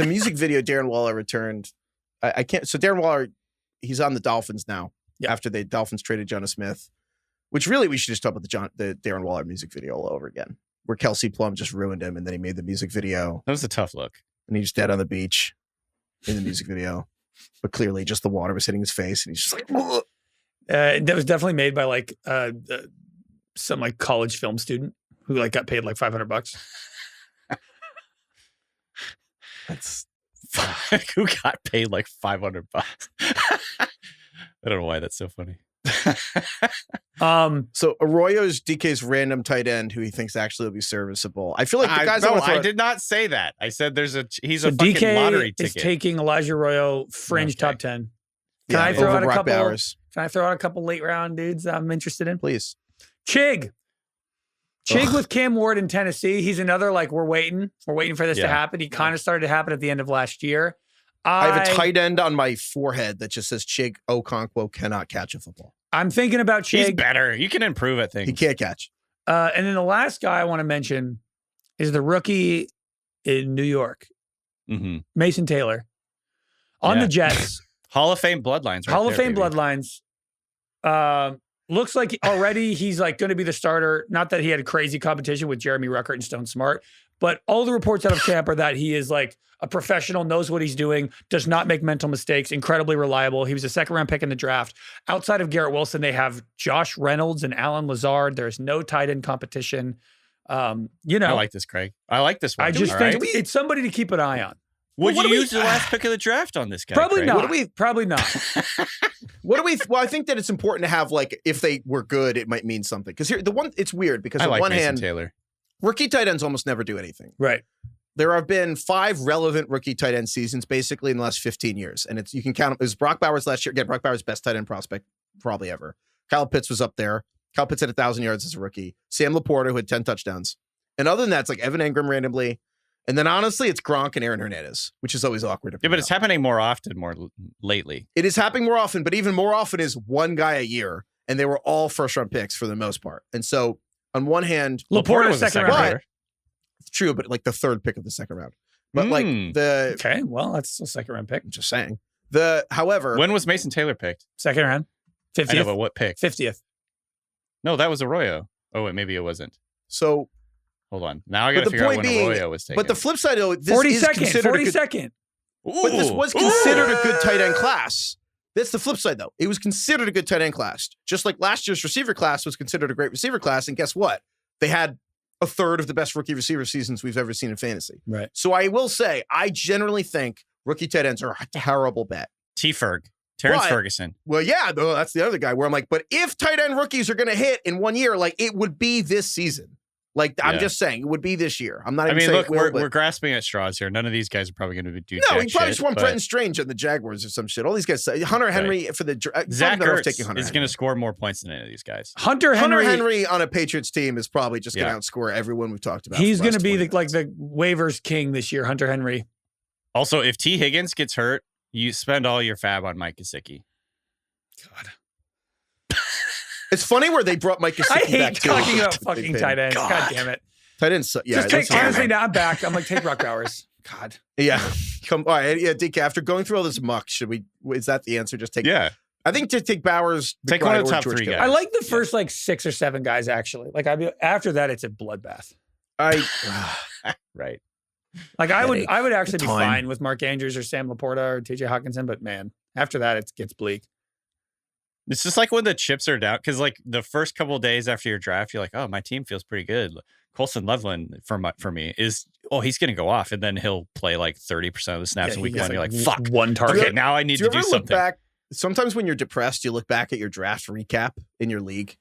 music video Darren Waller returned. I can't. So Darren Waller, he's on the Dolphins now. Yeah. After the Dolphins traded Jonnu Smith, which really we should just talk about the Darren Waller music video all over again, where Kelce Plum just ruined him, and then he made the music video. That was a tough look. And he's dead on the beach in the music video. But clearly just the water was hitting his face. And he's just like, that was definitely made by like some like college film student who like got paid like $500. That's who got paid like $500. I don't know why that's so funny. So Arroyo's DK's random tight end who he thinks actually will be serviceable. I feel like the guys. I did not say that. I said he's a fucking DK lottery is ticket. Taking Elijah Arroyo fringe top 10. Can Yeah, I throw over out a Brock couple? Bowers. Can I throw out a couple late round dudes I'm interested in? Please. Chig with Cam Ward in Tennessee. He's another like we're waiting for this to happen. He kind of started to happen at the end of last year. I have a tight end on my forehead that just says Chig Okonkwo cannot catch a football. I'm thinking about Chig. He's better. You can improve at things. He can't catch. And then the last guy I want to mention is the rookie in New York, Mason Taylor, on the Jets. Hall of Fame bloodlines. Hall of Fame bloodlines. Looks like already he's like going to be the starter. Not that he had a crazy competition with Jeremy Ruckert and Stone Smart, but all the reports out of camp are that he is like a professional, knows what he's doing, does not make mental mistakes, incredibly reliable. He was a second-round pick in the draft. Outside of Garrett Wilson, they have Josh Reynolds and Alan Lazard. There's no tight end competition. I like this, Craig. I like this one. I just think it's somebody to keep an eye on. Would you use the last pick of the draft on this guy? Probably Craig? not. Probably not. Well, I think that it's important to have like if they were good, it might mean something. Because here, it's weird because I on like one Mason hand, Taylor. Rookie tight ends almost never do anything. Right. There have been 5 relevant rookie tight end seasons basically in the last 15 years. And you can count it was Brock Bowers last year. Again, Brock Bowers best tight end prospect probably ever. Kyle Pitts was up there. Kyle Pitts had 1,000 yards as a rookie. Sam LaPorta, who had 10 touchdowns. And other than that, it's like Evan Engram randomly. And then honestly, it's Gronk and Aaron Hernandez, which is always awkward. Yeah, but it's happening more often, lately. It is happening more often, but even more often is one guy a year. And they were all first-round picks for the most part. And so on one hand, LaPorta was second round. It's true, but like the 3rd pick of the 2nd round. But like the okay, well, that's a second round pick. I'm just saying. However, when was Mason Taylor picked? Second round, 50th. I know, but what pick? 50th. No, that was Arroyo. Oh wait, maybe it wasn't. So hold on. Now I got to figure out when Arroyo was taken. But the flip side, though, this 42nd, is considered 42nd. But this was considered a good tight end class. That's the flip side, though. It was considered a good tight end class, just like last year's receiver class was considered a great receiver class. And guess what? They had a third of the best rookie receiver seasons we've ever seen in fantasy. Right. So I will say, I generally think rookie tight ends are a terrible bet. Terrence Ferguson. Well, yeah, though that's the other guy where I'm like, but if tight end rookies are going to hit in 1 year, like it would be this season. Like I'm just saying, it would be this year. I'm not even saying look, it will, we're grasping at straws here. None of these guys are probably going to do no, jack he probably shit, just want but Brenton Strange and the Jaguars or some shit. All these guys say Hunter Henry for the Zach Ertz is going to score more points than any of these guys. Hunter Henry on a Patriots team is probably just going to outscore everyone we've talked about. He's going to be the waivers king this year, Hunter Henry. Also, if T. Higgins gets hurt, you spend all your fab on Mike Gesicki. God. It's funny where they brought Mike Gesicki back. I hate talking about fucking tight ends. God damn it. Tight ends, yeah. Honestly, now I'm back. I'm like, take Brock Bowers. God. Yeah. All right. Yeah, DK, after going through all this muck, is that the answer? Just take. Yeah. I think just take Bowers. Take McBride, one of the top George 3 Kittle. guys. I like the first 6 or 7 guys, actually. Like, after that, it's a bloodbath. Right. Like, I would actually be fine with Mark Andrews or Sam LaPorta or TJ Hockenson, but man, after that, it gets bleak. It's just like when the chips are down, because like the first couple of days after your draft, you're like, oh, my team feels pretty good. Colston Loveland for me is, he's going to go off, and then he'll play like 30% of the snaps in week 1. You're like, fuck, one target. Okay, now I need to do something. Sometimes when you're depressed, you look back at your draft recap in your league,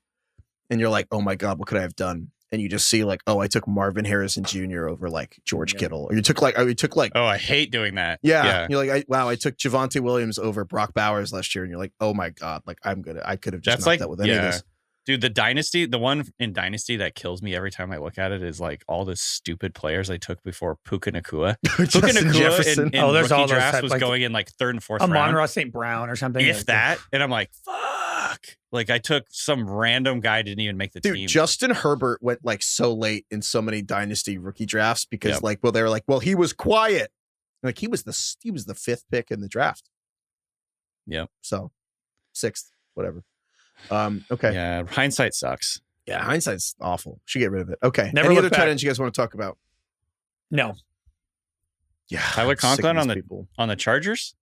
and you're like, oh my God, what could I have done? And you just see like, I took Marvin Harrison Jr. over like George Kittle, or you took like, oh, I hate doing that. Yeah. You're like, I took Javonte Williams over Brock Bowers last year, and you're like, oh my God, like I could have just knocked that with any of this. Dude, the one in Dynasty that kills me every time I look at it is like all the stupid players I took before Puka Nacua. Puka Nacua in rookie drafts was going in like 3rd and 4th round. Amon-Ra St. Brown or something. If that. And I'm like, fuck. Like I took some random guy, didn't even make the team. Justin Herbert went like so late in so many Dynasty rookie drafts because they were like, he was quiet. Like he was the 5th pick in the draft. Yep. So 6th, whatever. Okay. Yeah, hindsight sucks. Yeah, hindsight's awful. Should get rid of it. Okay. Never Any look other back. tight ends you guys want to talk about? No. Yeah. Tyler Conklin on the Chargers?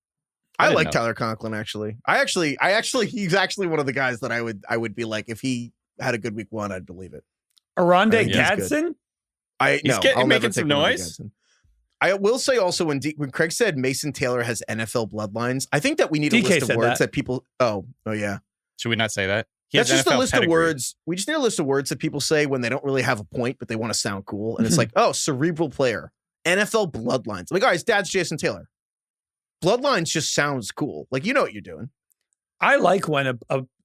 I like Tyler Conklin actually. He's actually one of the guys that I would be like, if he had a good week 1, I'd believe it. Aronde I think he's Gadsden? I'll never making take some Aronde noise. Gadsden. I will say also when Craig said Mason Taylor has NFL bloodlines, I think that we need a DK list of said words that people. Oh yeah. Should we not say that? That's just a list of words. We just need a list of words that people say when they don't really have a point, but they want to sound cool. And it's like, oh, cerebral player, NFL bloodlines. Like, guys, dad's Jason Taylor. Bloodlines just sounds cool. Like, you know what you're doing. I like when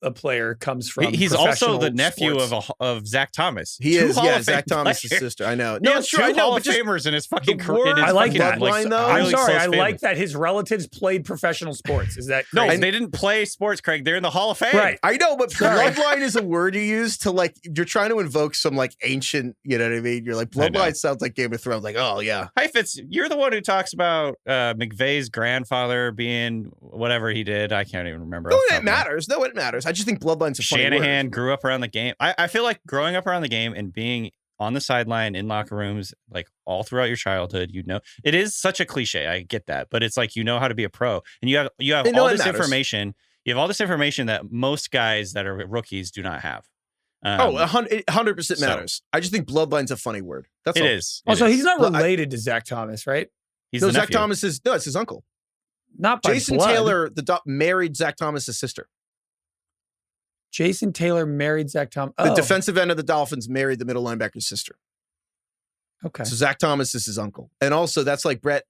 a player comes from. He's also the professional nephew sports. of Zach Thomas. He is, Hall yeah, of Fame Zach Thomas' players. sister. I know. No, No, it's it's true. true. I know, Hall but of just Famers in his fucking the career. word- I like that. Bloodline, though. I'm really sorry. close I family. like that his relatives played professional sports. Is that No, crazy? they didn't play sports, Craig. They're in the Hall of Fame. Right. I know, but Sorry. bloodline is a word you use to like, you're trying to invoke some like ancient, you know what I mean? You're like, I know. bloodline sounds like Game of Thrones. Like, oh, yeah. Heifetz, you're the one who talks about McVay's grandfather being whatever he did. I can't even remember. No, off the top it of my head. matters. No, it matters. I just think bloodline's a funny Shanahan word. grew up around the game. I feel like growing up around the game and being on the sideline in locker rooms, like all throughout your childhood, you know, it is such a cliche. I get that, but it's like, you know how to be a pro, and you have I know all it this matters. information. You have all this information that most guys that are rookies do not have. 100% so- matters. I just think bloodline's a funny word. That's It all. is. It Also, is. he's not Well, related to Zach Thomas, right? He's No, the Zach nephew. Thomas is, no, it's his uncle. Not by Jason blood. Taylor, married Zach Thomas' sister. Jason Taylor married Zach Thomas. The Oh, defensive end of the Dolphins married the middle linebacker's sister. okay. So Zach Thomas is his uncle. And also that's like Brett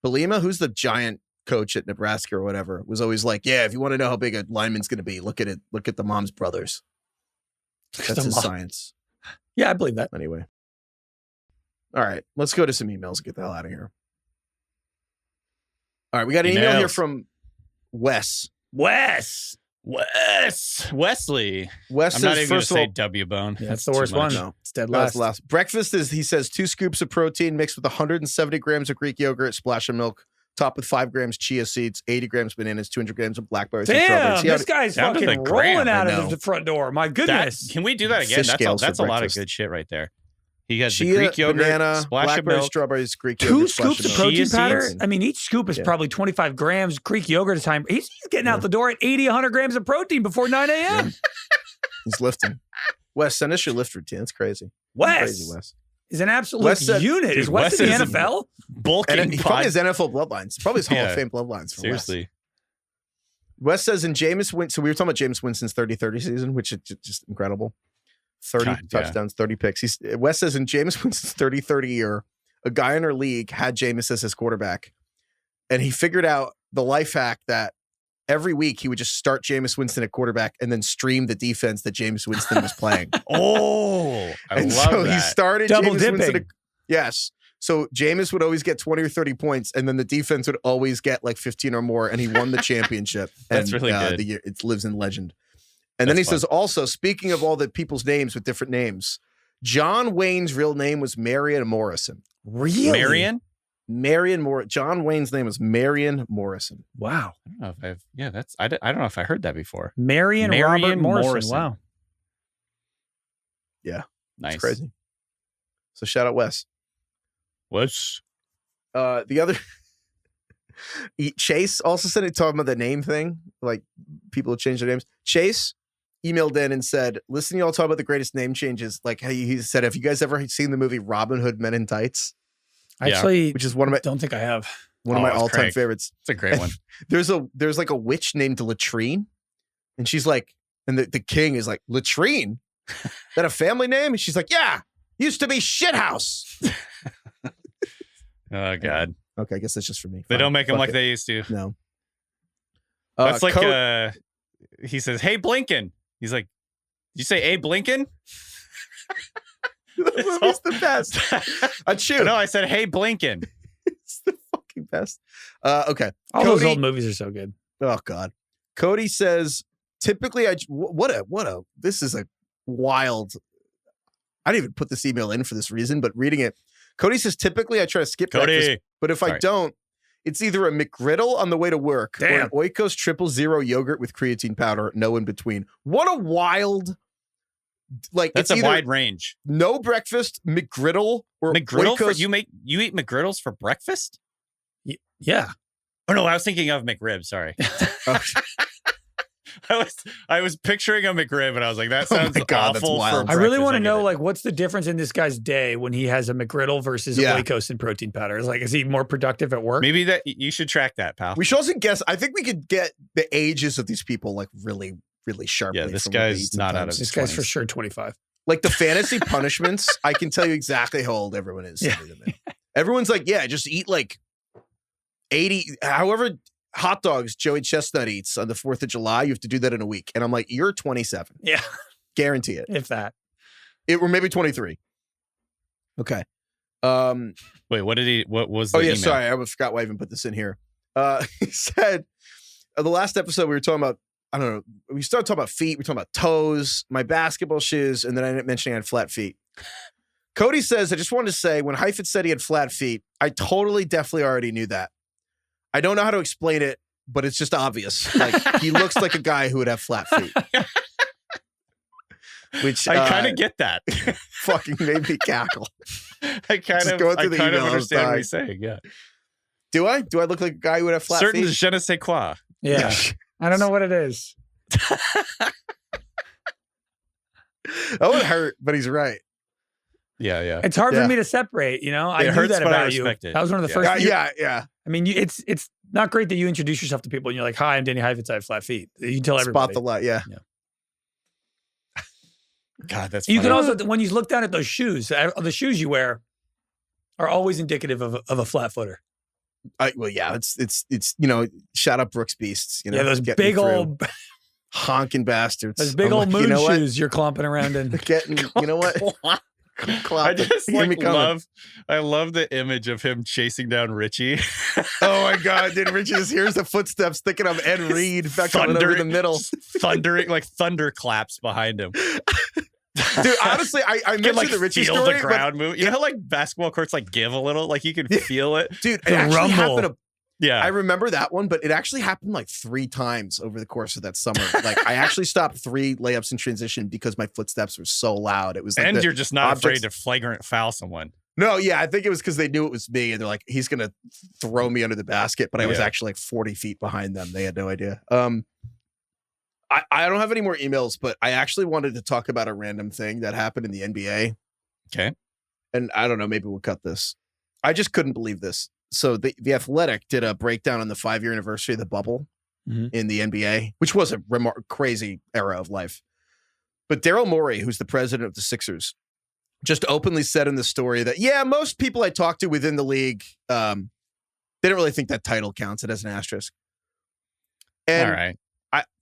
Bielema, who's the giant coach at Nebraska or whatever, was always like, yeah, if you want to know how big a lineman's going to be, look at it. Look at the mom's brothers. That's The his mom. science. Yeah, I believe that. Anyway. All right, let's go to some emails and get the hell out of here. All right, we got an email here Emails. from Wes. Wesley. Wes I'm not says, even going to first of say all, W bone. Yeah, that's the too worst much. one. No. It's dead no, last. that's the last. Breakfast is, he says, 2 scoops of protein mixed with 170 grams of Greek yogurt, splash of milk, topped with 5 grams chia seeds, 80 grams bananas, 200 grams of blackberries and Damn, strawberries. this guy's down to fucking the gram, rolling out I of know. the front door. My goodness. Can we do that again? Fish scales That's for a lot of breakfast. good shit right there. He has the Chia, Greek yogurt, banana, splash of blackberries, milk. strawberries, Greek 2 yogurt, splash scoops of milk. protein Chia powder. seeds. I mean, each scoop is Yeah. probably 25 grams Greek yogurt at a time. He's getting out the door at 80, 100 grams of protein before 9 a.m. He's lifting. Wes, send us your lift routine. It's crazy. Wes Crazy, Wes. is an absolute Wes said- unit. Is Dude, Wes Wes in the is a- NFL? Bulking And he probably has NFL bloodlines. Probably his Hall Yeah. of Fame bloodlines. From Wes. Seriously. Wes says in Jameis Winston, so we were talking about Jameis Winston's 30-30 season, which is just incredible. 30 God, yeah. touchdowns, 30 picks. Wes says in Jameis Winston's 30-30 year, a guy in our league had Jameis as his quarterback. And he figured out the life hack that every week he would just start Jameis Winston at quarterback and then stream the defense that Jameis Winston was playing. Oh, I And love so that. he started Double Jameis Winston. dipping. Yes. So Jameis would always get 20 or 30 points, and then the defense would always get like 15 or more, and he won the championship. That's and, really good. It lives in legend. And then he That's fun. says, also, speaking of all the people's names with different names, John Wayne's real name was Marion Morrison. Really? Marion? John Wayne's name was Marion Morrison. Wow. I don't know if I've. Yeah, that's. I don't know if I heard that before. Marion Robert Marion Morrison. Morrison. Wow. Nice. It's crazy. So shout out Wes. What's The other Chase also said it, talking about the name thing, like people who change their names. Chase emailed in and said, listen, y'all talk about the greatest name changes. Like he said, have you guys ever seen the movie Robin Hood Men in Tights? I Yeah. actually Which is one of my don't think I have. my it's all-time Craig. favorites. It's a great one. There's like a witch named Latrine, and she's like, and the king is like, Latrine? That a family name? And she's like, yeah, used to be Shithouse. Oh God, Okay, I guess that's just for me. they Fine. don't make them Fuck like it. they used to. No. That's like Code- he says, "Hey Blinken." He's like, "Did you say Abe Blinken?" The movie's the best. Achoo. No, I said, "Hey Blinken." It's the fucking best. Okay. All those Cody- old movies are so good. Oh God. Cody says, typically this is a wild. I didn't even put this email in for this reason, but reading it, Cody says, typically I try to skip breakfast, Cody. but if I Sorry. don't, it's either a McGriddle on the way to work or an Damn. Oikos 000 yogurt with creatine powder, no in between. What a wild, like That's it's a either wide range. no breakfast, McGriddle, or McGriddle for Oikos. you eat McGriddles for breakfast? Yeah. Oh no, I was thinking of McRib. Sorry. I was picturing a McRib, and I was like, that sounds God, that's awful. wild. For I really breakfast. want to get know, it. like, what's the difference in this guy's day when he has a McGriddle versus a Oikos and protein powder? Like, is he more productive at work? Maybe that you should track that, pal. We should also guess. I think we could get the ages of these people like really, really sharply. Yeah, this from guy's the not out of This his guy's for 20s. sure 25. Like the fantasy punishments, I can tell you exactly how old everyone is. Yeah. Everyone's like, yeah, just eat like 80, however hot dogs Joey Chestnut eats on the 4th of July. You have to do that in a week. And I'm like, you're 27. Yeah. Guarantee it. If that. Or maybe 23. Okay. Wait, what was the Oh, yeah, email? sorry. I forgot why I even put this in here. He said, the last episode we were talking about, I don't know, we started talking about feet. We were talking about toes, my basketball shoes, and then I ended up mentioning I had flat feet. Cody says, I just wanted to say, when Heifetz said he had flat feet, I definitely already knew that. I don't know how to explain it, but it's just obvious. Like, he looks like a guy who would have flat feet. Which I kind of get that. fucking made me cackle. I kind Just of going through the email, I was understand what dying. he's saying. Yeah, Do I? Do I look like a guy who would have flat certain feet? je ne sais quoi. Yeah. I don't know what it is. That would hurt, but he's right. Yeah. It's hard Yeah. for me to separate, you know? I It knew hurts, that but I about you. respect it. That was one of the Yeah. first. Yeah. I mean, it's not great that you introduce yourself to people and you're like, hi, I'm Danny Heifetz. I have flat feet. You can tell everybody. Spot the light. Yeah. God, that's You funny. can also, when you look down at those shoes, the shoes you wear are always indicative of a flat footer. Well, yeah. It's shout out Brooks Beasts. You know, Yeah, those getting big me through. old, honking bastards. those big I'm old like, moon you know what? shoes you're clomping around in. Getting, you know what? I just Hear me like coming. I love the image of him chasing down Richie. Oh my God, dude! Richie just hears the footsteps, thinking of Ed Reed back coming over the middle. thundering like thunder claps behind him. Dude, honestly, I You can mentioned like the Richie feel story, the ground move. You know how like basketball courts like give a little, like you can feel it. but, dude, it The actually rumble. happened. Yeah, I remember that one, but it actually happened like 3 times over the course of that summer. Like, I actually stopped 3 layups in transition because my footsteps were so loud. It was like and you're just not afraid objects- to flagrant foul someone. No, yeah, I think it was because they knew it was me, and they're like, he's gonna throw me under the basket. But I was Yeah. actually like 40 feet behind them. They had no idea. I don't have any more emails, but I actually wanted to talk about a random thing that happened in the NBA. Okay. And I don't know, maybe we'll cut this. I just couldn't believe this. So the Athletic did a breakdown on the 5-year anniversary of the bubble Mhm. in the NBA, which was a crazy era of life. But Daryl Morey, who's the president of the Sixers, just openly said in the story that, yeah, most people I talked to within the league, they didn't really think that title counts. It has an asterisk. And All right.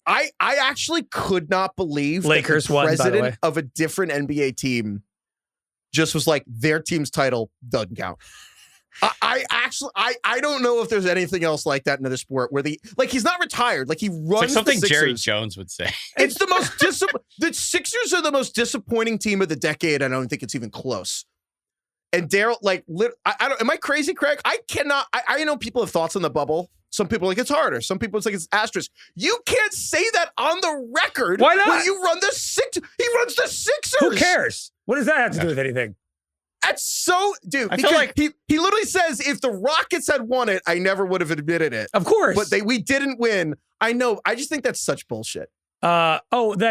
I actually could not believe Lakers that the won, by the president way. of a different NBA team just was like, their team's title doesn't count. I don't know if there's anything else like that in another sport where he's not retired. Like, he It's runs like something the Jerry Sixers. Jones would say. It's the most the Sixers are the most disappointing team of the decade. I don't think it's even close. And Daryl, I don't. Am I crazy, Craig? I cannot. I know people have thoughts on the bubble. Some people are like it's harder. Some people it's like it's asterisk. You can't say that on the record. Why not? When you run the Sixers, he runs the Sixers. Who cares? What does that have to do with anything? That's so, dude. I feel Because like- he literally says if the Rockets had won it, I never would have admitted it. Of course. But we didn't win. I know. I just think that's such bullshit. That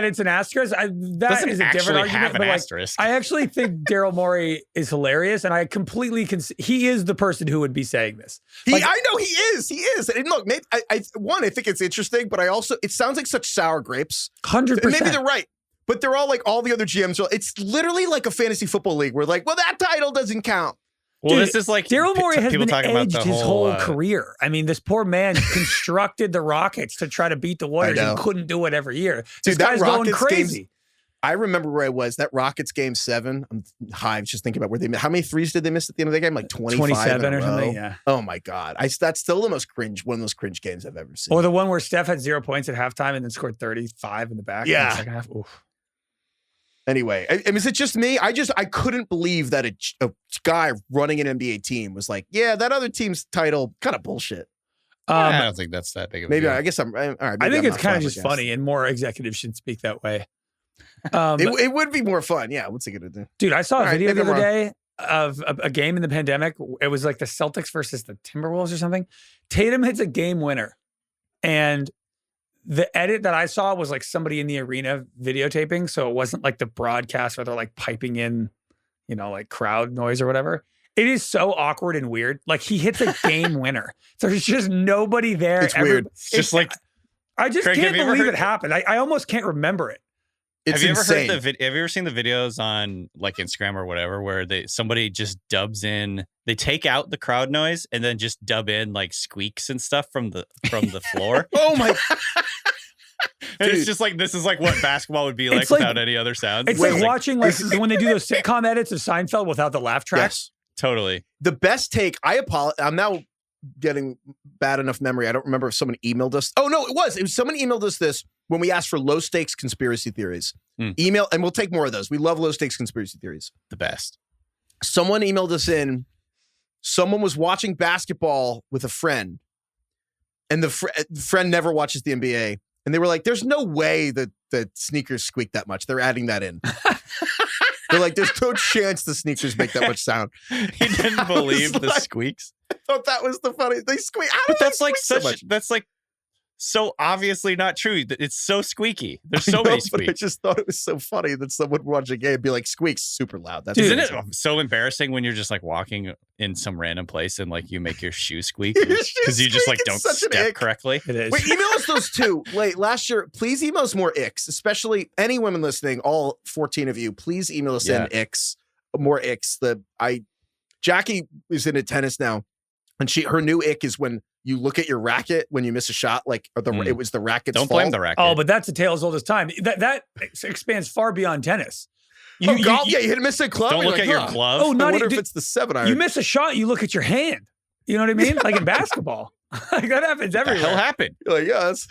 it's an asterisk. That Doesn't is a different actually argument. have an But like, asterisk. I actually think Daryl Morey is hilarious, and I completely he is the person who would be saying this. I Like- know he is. He is. And look, maybe, I think it's interesting, but it sounds like such sour grapes. 100%. Maybe they're right, but they're all like all the other GMs. It's literally like a fantasy football league where like, well, that title doesn't count. Well, Dude, this is like Daryl Morey has people been talking about edged the his whole whole career. I mean, this poor man constructed the Rockets to try to beat the Warriors know. and couldn't do it every year. This Dude, that guy's going Rockets crazy. game's- I remember where I was. That Rockets game 7. I'm high. I was just thinking about how many threes did they miss at the end of the game? Like 25 27 in a or something. row. Yeah. Oh my God. That's still the most cringe, one of those cringe games I've ever seen. Or the one where Steph had 0 points at halftime and then scored 35 in the back. In Yeah. the second half. Oof. Anyway, is it just me? I couldn't believe that a guy running an NBA team was like, yeah, that other team's title, kind of bullshit. I don't think that's that big of a Maybe deal. I guess all right. I maybe think I'm it's not kind of just flabbergasted. funny, and more executives should speak that way. It would be more fun. Yeah. What's he going to do? Dude, I saw a All right, video the maybe I'm other wrong. day of a game in the pandemic. It was like the Celtics versus the Timberwolves or something. Tatum hits a game winner, and the edit that I saw was like somebody in the arena videotaping. So it wasn't like the broadcast where they're like piping in, like crowd noise or whatever. It is so awkward and weird. Like he hits a game winner. There's just nobody there. It's weird. It's just like, I just Craig, can't believe it happened. I almost can't remember it. It's have you insane. ever heard have you ever seen the videos on like Instagram or whatever where somebody just dubs in, they take out the crowd noise and then just dub in like squeaks and stuff from the floor? Oh my! It's just like, this is like what basketball would be like without any other sounds. It's like watching like when they do those sitcom edits of Seinfeld without the laugh tracks. Yes. Totally. The best take. I'm now getting bad enough memory. I don't remember if someone emailed us. Oh no, it was someone emailed us this when we asked for low stakes conspiracy theories. Email, and we'll take more of those. We love low stakes conspiracy theories. The best. Someone emailed us in. Someone was watching basketball with a friend, and the friend never watches the NBA. And they were like, "There's no way that sneakers squeak that much. They're adding that in." They're like, "There's no chance the sneakers make that much sound." He didn't believe the squeaks. I thought that was the funny. They squeak. But that's like that's like so obviously not true. It's so squeaky. There's so many squeaks. But I just thought it was so funny that someone would watch a game and be like, "Squeaks super loud." That's Isn't it so embarrassing when you're just like walking in some random place and like you make your shoe squeak because you just like don't step correctly? It is. Wait, email us those too. Wait, last year, please email us more icks, especially any women listening. All 14 of you, please email us in icks, more icks. Jackie is into tennis now, and her new ick is when you look at your racket when you miss a shot, like it was the racket's Don't fault. blame the racket. Oh, but that's a tale as old as time. That expands far beyond tennis. Golf, you hit a miss a club. Don't look at your glove. Oh, I wonder if it's the 7-iron. You miss a shot, you look at your hand. You know what I mean? Like in basketball. Like that happens everywhere. What the hell happened? You're like, yes.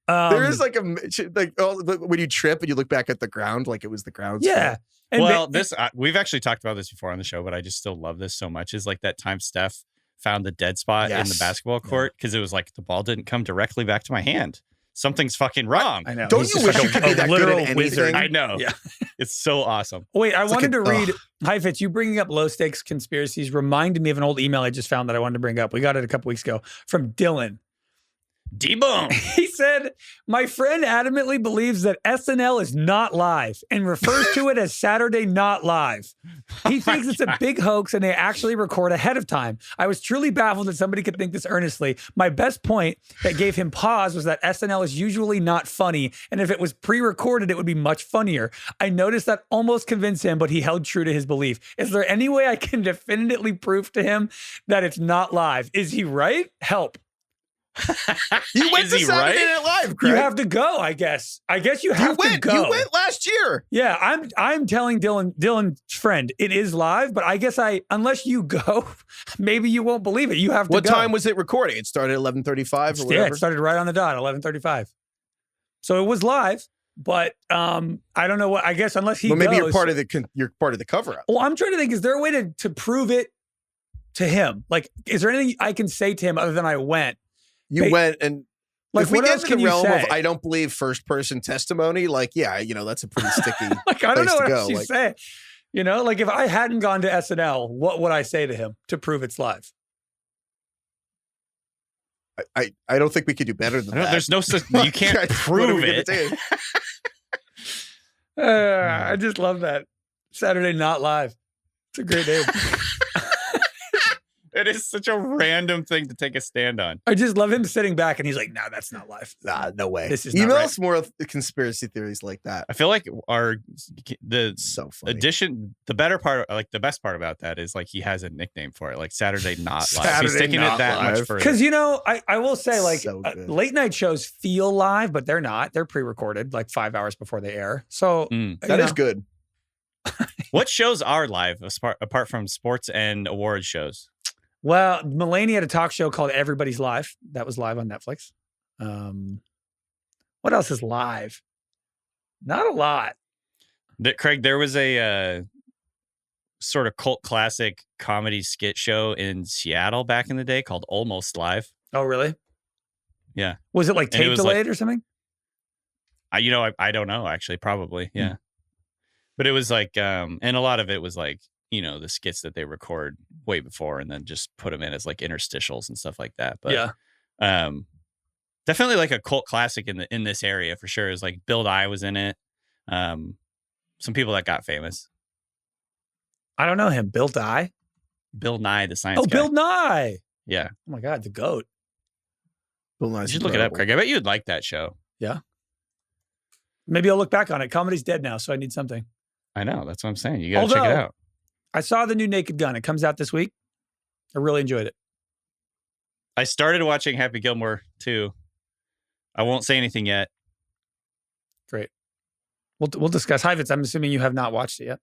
There is like when you trip and you look back at the ground, like it was the ground. Yeah. And well, we've actually talked about this before on the show, but I just still love this so much. Is like that time Steph found the dead spot in the basketball court because it was like the ball didn't come directly back to my hand. Something's fucking wrong. I know. Don't you wish you could be that good at anything? Wizard. I know. Yeah. It's so awesome. Wait, I wanted to read Heifetz, you bringing up low stakes conspiracies reminded me of an old email I just found that I wanted to bring up. We got it a couple weeks ago from Dylan. D-boom. He said, my friend adamantly believes that SNL is not live and refers to it as Saturday Not Live. He thinks it's a big hoax and they actually record ahead of time. I was truly baffled that somebody could think this earnestly. My best point that gave him pause was that SNL is usually not funny, and if it was pre-recorded, it would be much funnier. I noticed that almost convinced him, but he held true to his belief. Is there any way I can definitively prove to him that it's not live? Is he right? Help. You went to Saturday Night Live, Craig. You have to go, I guess. I guess you have to go. You went last year. Yeah, I'm telling Dylan's friend, it is live, but I guess unless you go, maybe you won't believe it. You have to go. What time was it recording? It started at 11:35 or whatever? Yeah, it started right on the dot, 11:35. So it was live, but I don't know what, I guess unless he goes. Maybe you're part of the cover-up. Well, I'm trying to think, is there a way to prove it to him? Like, is there anything I can say to him other than I went? You went and like, if we what get else to can the you realm say? of I don't believe first person testimony, like, yeah, that's a pretty sticky like, I don't know place what to go. else you say. Like if I hadn't gone to SNL, what would I say to him to prove it's live? I don't think we could do better than that. There's no you can't prove it. I just love that. Saturday Not Live. It's a great name. It is such a random thing to take a stand on. I just love him sitting back and he's like, no, that's not live. Nah, no way. This is email not right. us more conspiracy theories like that. I feel like So funny. addition, the best part about that is like he has a nickname for it, like Saturday Not Live. Saturday He's taking Not it that Live. much further. Because, I will say, like, So good. late night shows feel live, but they're not. They're pre-recorded like 5 hours before they air. So That is good. What shows are live apart from sports and award shows? Well, Mulaney had a talk show called Everybody's Live. That was live on Netflix. What else is live? Not a lot. Craig, there was a sort of cult classic comedy skit show in Seattle back in the day called Almost Live. Oh, really? Yeah. Was it like tape delayed or something? I don't know, actually, probably. Yeah. But it was like, and a lot of it was like, the skits that they record way before and then just put them in as like interstitials and stuff like that. But Definitely like a cult classic in this area for sure. Is like Bill Nye was in it. Some people that got famous. I don't know him. Bill Nye? Bill Nye, the science guy. Bill Nye. Yeah. Oh my God, the GOAT. Bill Nye's You should look it up, Craig. I bet you'd like that show. Yeah. Maybe I'll look back on it. Comedy's dead now, so I need something. I know. That's what I'm saying. You got to check it out. I saw the new Naked Gun. It comes out this week. I really enjoyed it. I started watching Happy Gilmore too. I won't say anything yet. Great. We'll discuss Heifetz. I'm assuming you have not watched it yet.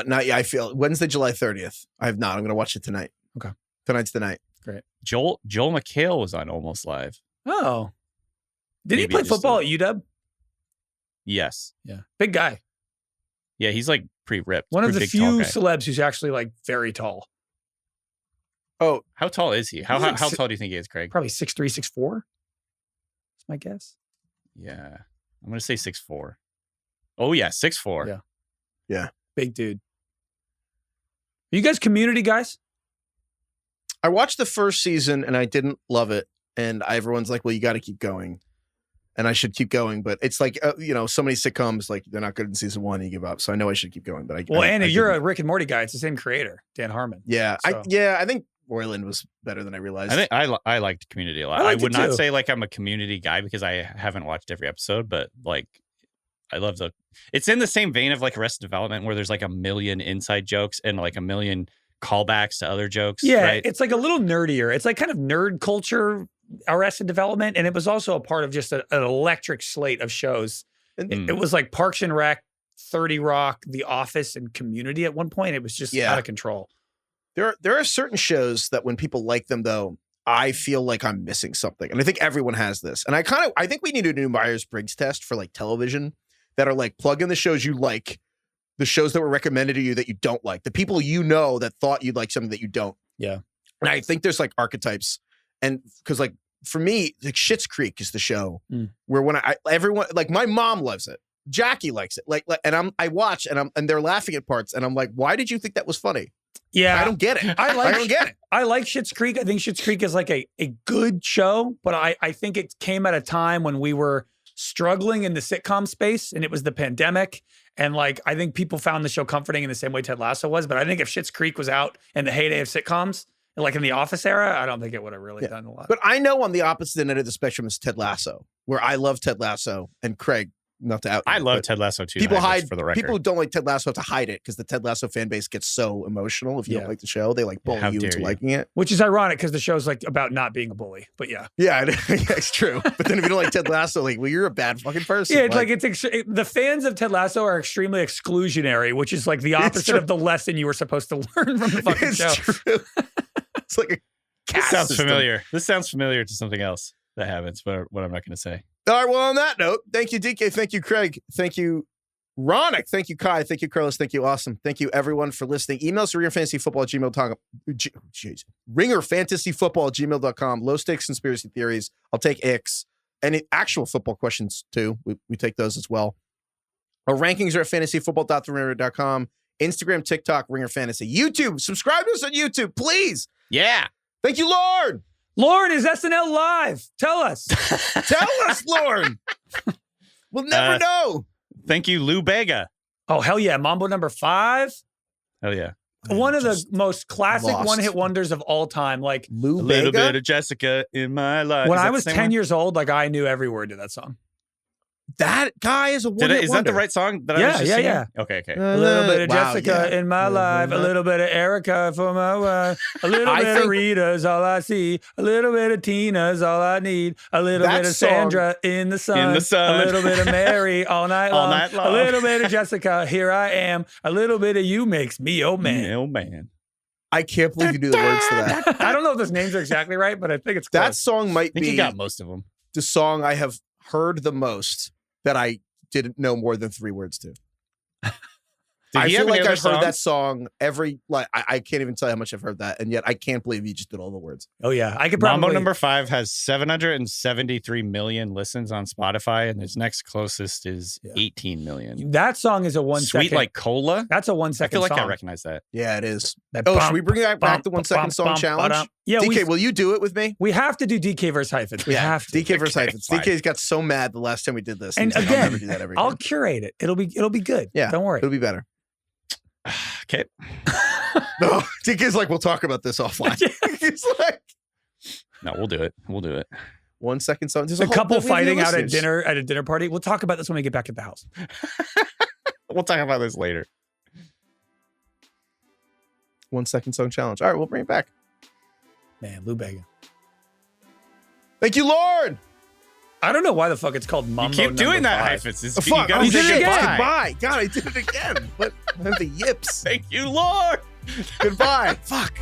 Not yet. I feel Wednesday, July 30th. I have not. I'm going to watch it tonight. Okay. Tonight's the night. Great. Joel McHale was on Almost Live. Oh. Did he Maybe play just football at UW? Yes. Yeah. Big guy. Yeah, he's like pretty ripped. One of Pretty the big, few tall guy. celebs who's actually like very tall. Oh, How tall is he? How He's like how tall do you think he is, Craig? Probably 6'3", 6'4". That's my guess. Yeah. I'm going to say 6'4". Oh, yeah, 6'4". Yeah. Yeah. Big dude. Are you guys Community guys? I watched the first season and I didn't love it. And everyone's like, well, you got to keep going. And I should keep going. But it's like, so many sitcoms, like they're not good in season one, you give up. So I know I should keep going. But If you're a Rick and Morty guy, it's the same creator, Dan Harmon. Yeah. So. I think Roiland was better than I realized. I think I liked Community a lot. I would not say like I'm a Community guy because I haven't watched every episode, but like I love it's in the same vein of like Arrested Development where there's like a million inside jokes and like a million callbacks to other jokes. Yeah, right? It's like a little nerdier. It's like kind of nerd culture, Arrested Development, and it was also a part of just an electric slate of shows. It was like Parks and Rec, 30 Rock, The Office, and Community at one point. It was just out of control. There are certain shows that when people like them, though, I feel like I'm missing something. And I think everyone has this. And I think we need a new Myers-Briggs test for like television that are like plug in the shows you like, the shows that were recommended to you that you don't like, the people that thought you'd like something that you don't. Yeah. And I think there's like archetypes. And because like for me, like Schitt's Creek is the show where when everyone, like my mom loves it. Jackie likes it. And I watch and they're laughing at parts. And I'm like, why did you think that was funny? Yeah. I don't get it. I don't get it. I like Schitt's Creek. I think Schitt's Creek is like a good show, but I think it came at a time when we were struggling in the sitcom space and it was the pandemic. And like, I think people found the show comforting in the same way Ted Lasso was. But I think if Schitt's Creek was out in the heyday of sitcoms, like in the Office era, I don't think it would have really done a lot. But I know on the opposite end of the spectrum is Ted Lasso, where I love Ted Lasso and Craig, not to out. I love Ted Lasso too. People hide for the record. People who don't like Ted Lasso have to hide it because the Ted Lasso fan base gets so emotional. If you don't like the show, they like bully you into liking it. Which is ironic because the show's like about not being a bully. But yeah, it's true. But then if you don't like Ted Lasso, like, well, you're a bad fucking person. Yeah, it's the fans of Ted Lasso are extremely exclusionary, which is like the opposite of the lesson you were supposed to learn from the fucking show. True. It's like a This sounds familiar. This sounds familiar to something else that happens, but what I'm not going to say. All right, well, on that note, thank you, DK. Thank you, Craig. Thank you, Ronak. Thank you, Kai. Thank you, Carlos. Thank you, Awesome. Thank you, everyone, for listening. Emails to ringerfantasyfootball@gmail.com. Low stakes conspiracy theories. I'll take X. Any actual football questions, too. We take those as well. Our rankings are at fantasyfootball.theringer.com. Instagram, TikTok, Ringer Fantasy. YouTube. Subscribe to us on YouTube, please. Yeah. Thank you, Lord. Lauren, is SNL live? Tell us. Tell us, Lauren. We'll never know. Thank you, Lou Bega. Oh, hell yeah. Mambo number 5. Hell yeah. One of the most classic one-hit wonders of all time. Like Lou A Bega? little bit of Jessica in my life. When I was 10 years old, like I knew every word to that song. That guy is a one-hit Is that the right song that I was just singing? Okay. A little bit of Jessica in my life, a little bit of Erica for my wife, a little bit of Rita's all I see, a little bit of Tina's all I need, a little bit of Sandra in the sun, a little bit of Mary all night long, a little bit of Jessica, here I am, a little bit of you makes me oh man. Oh man. I can't believe you knew the words to that. I don't know if those names are exactly right, but I think it's close. That song might I think be you got most of them. The song I have heard the most that I didn't know more than 3 words to. I feel like I've heard that song I can't even tell you how much I've heard that, and yet I can't believe you just did all the words. Oh yeah, I could probably. Mambo number 5 has 773 million listens on Spotify, and his next closest is 18 million. That song is a 1 second. Sweet like cola. That's a 1 second. I feel like song. I recognize that. Yeah, it is. Should we bring back the 1 second song challenge? Yeah, DK, will you do it with me? we have to do DK versus Heifetz. We have to. DK versus Heifetz. fine. DK's got so mad the last time we did this. And He's like, again, I'll never do that ever again. I'll curate it. It'll be good. Yeah, Don't worry. It'll be better. Okay. No, DK's like, we'll talk about this offline. He's like, No, we'll do it. We'll do it. 1 second. So there's a couple we have fighting new out at listeners. a dinner party. We'll talk about this when we get back at the house. We'll talk about this later. 1 second song challenge. All right, we'll bring it back. Man, Lou Bega. Thank you, Lord. I don't know why the fuck it's called Mambo. You keep doing number that, 5. Heifetz. Fuck, You gotta I did say it again. Goodbye. God, I did it again. But I have the yips. Thank you, Lord. Goodbye. Fuck.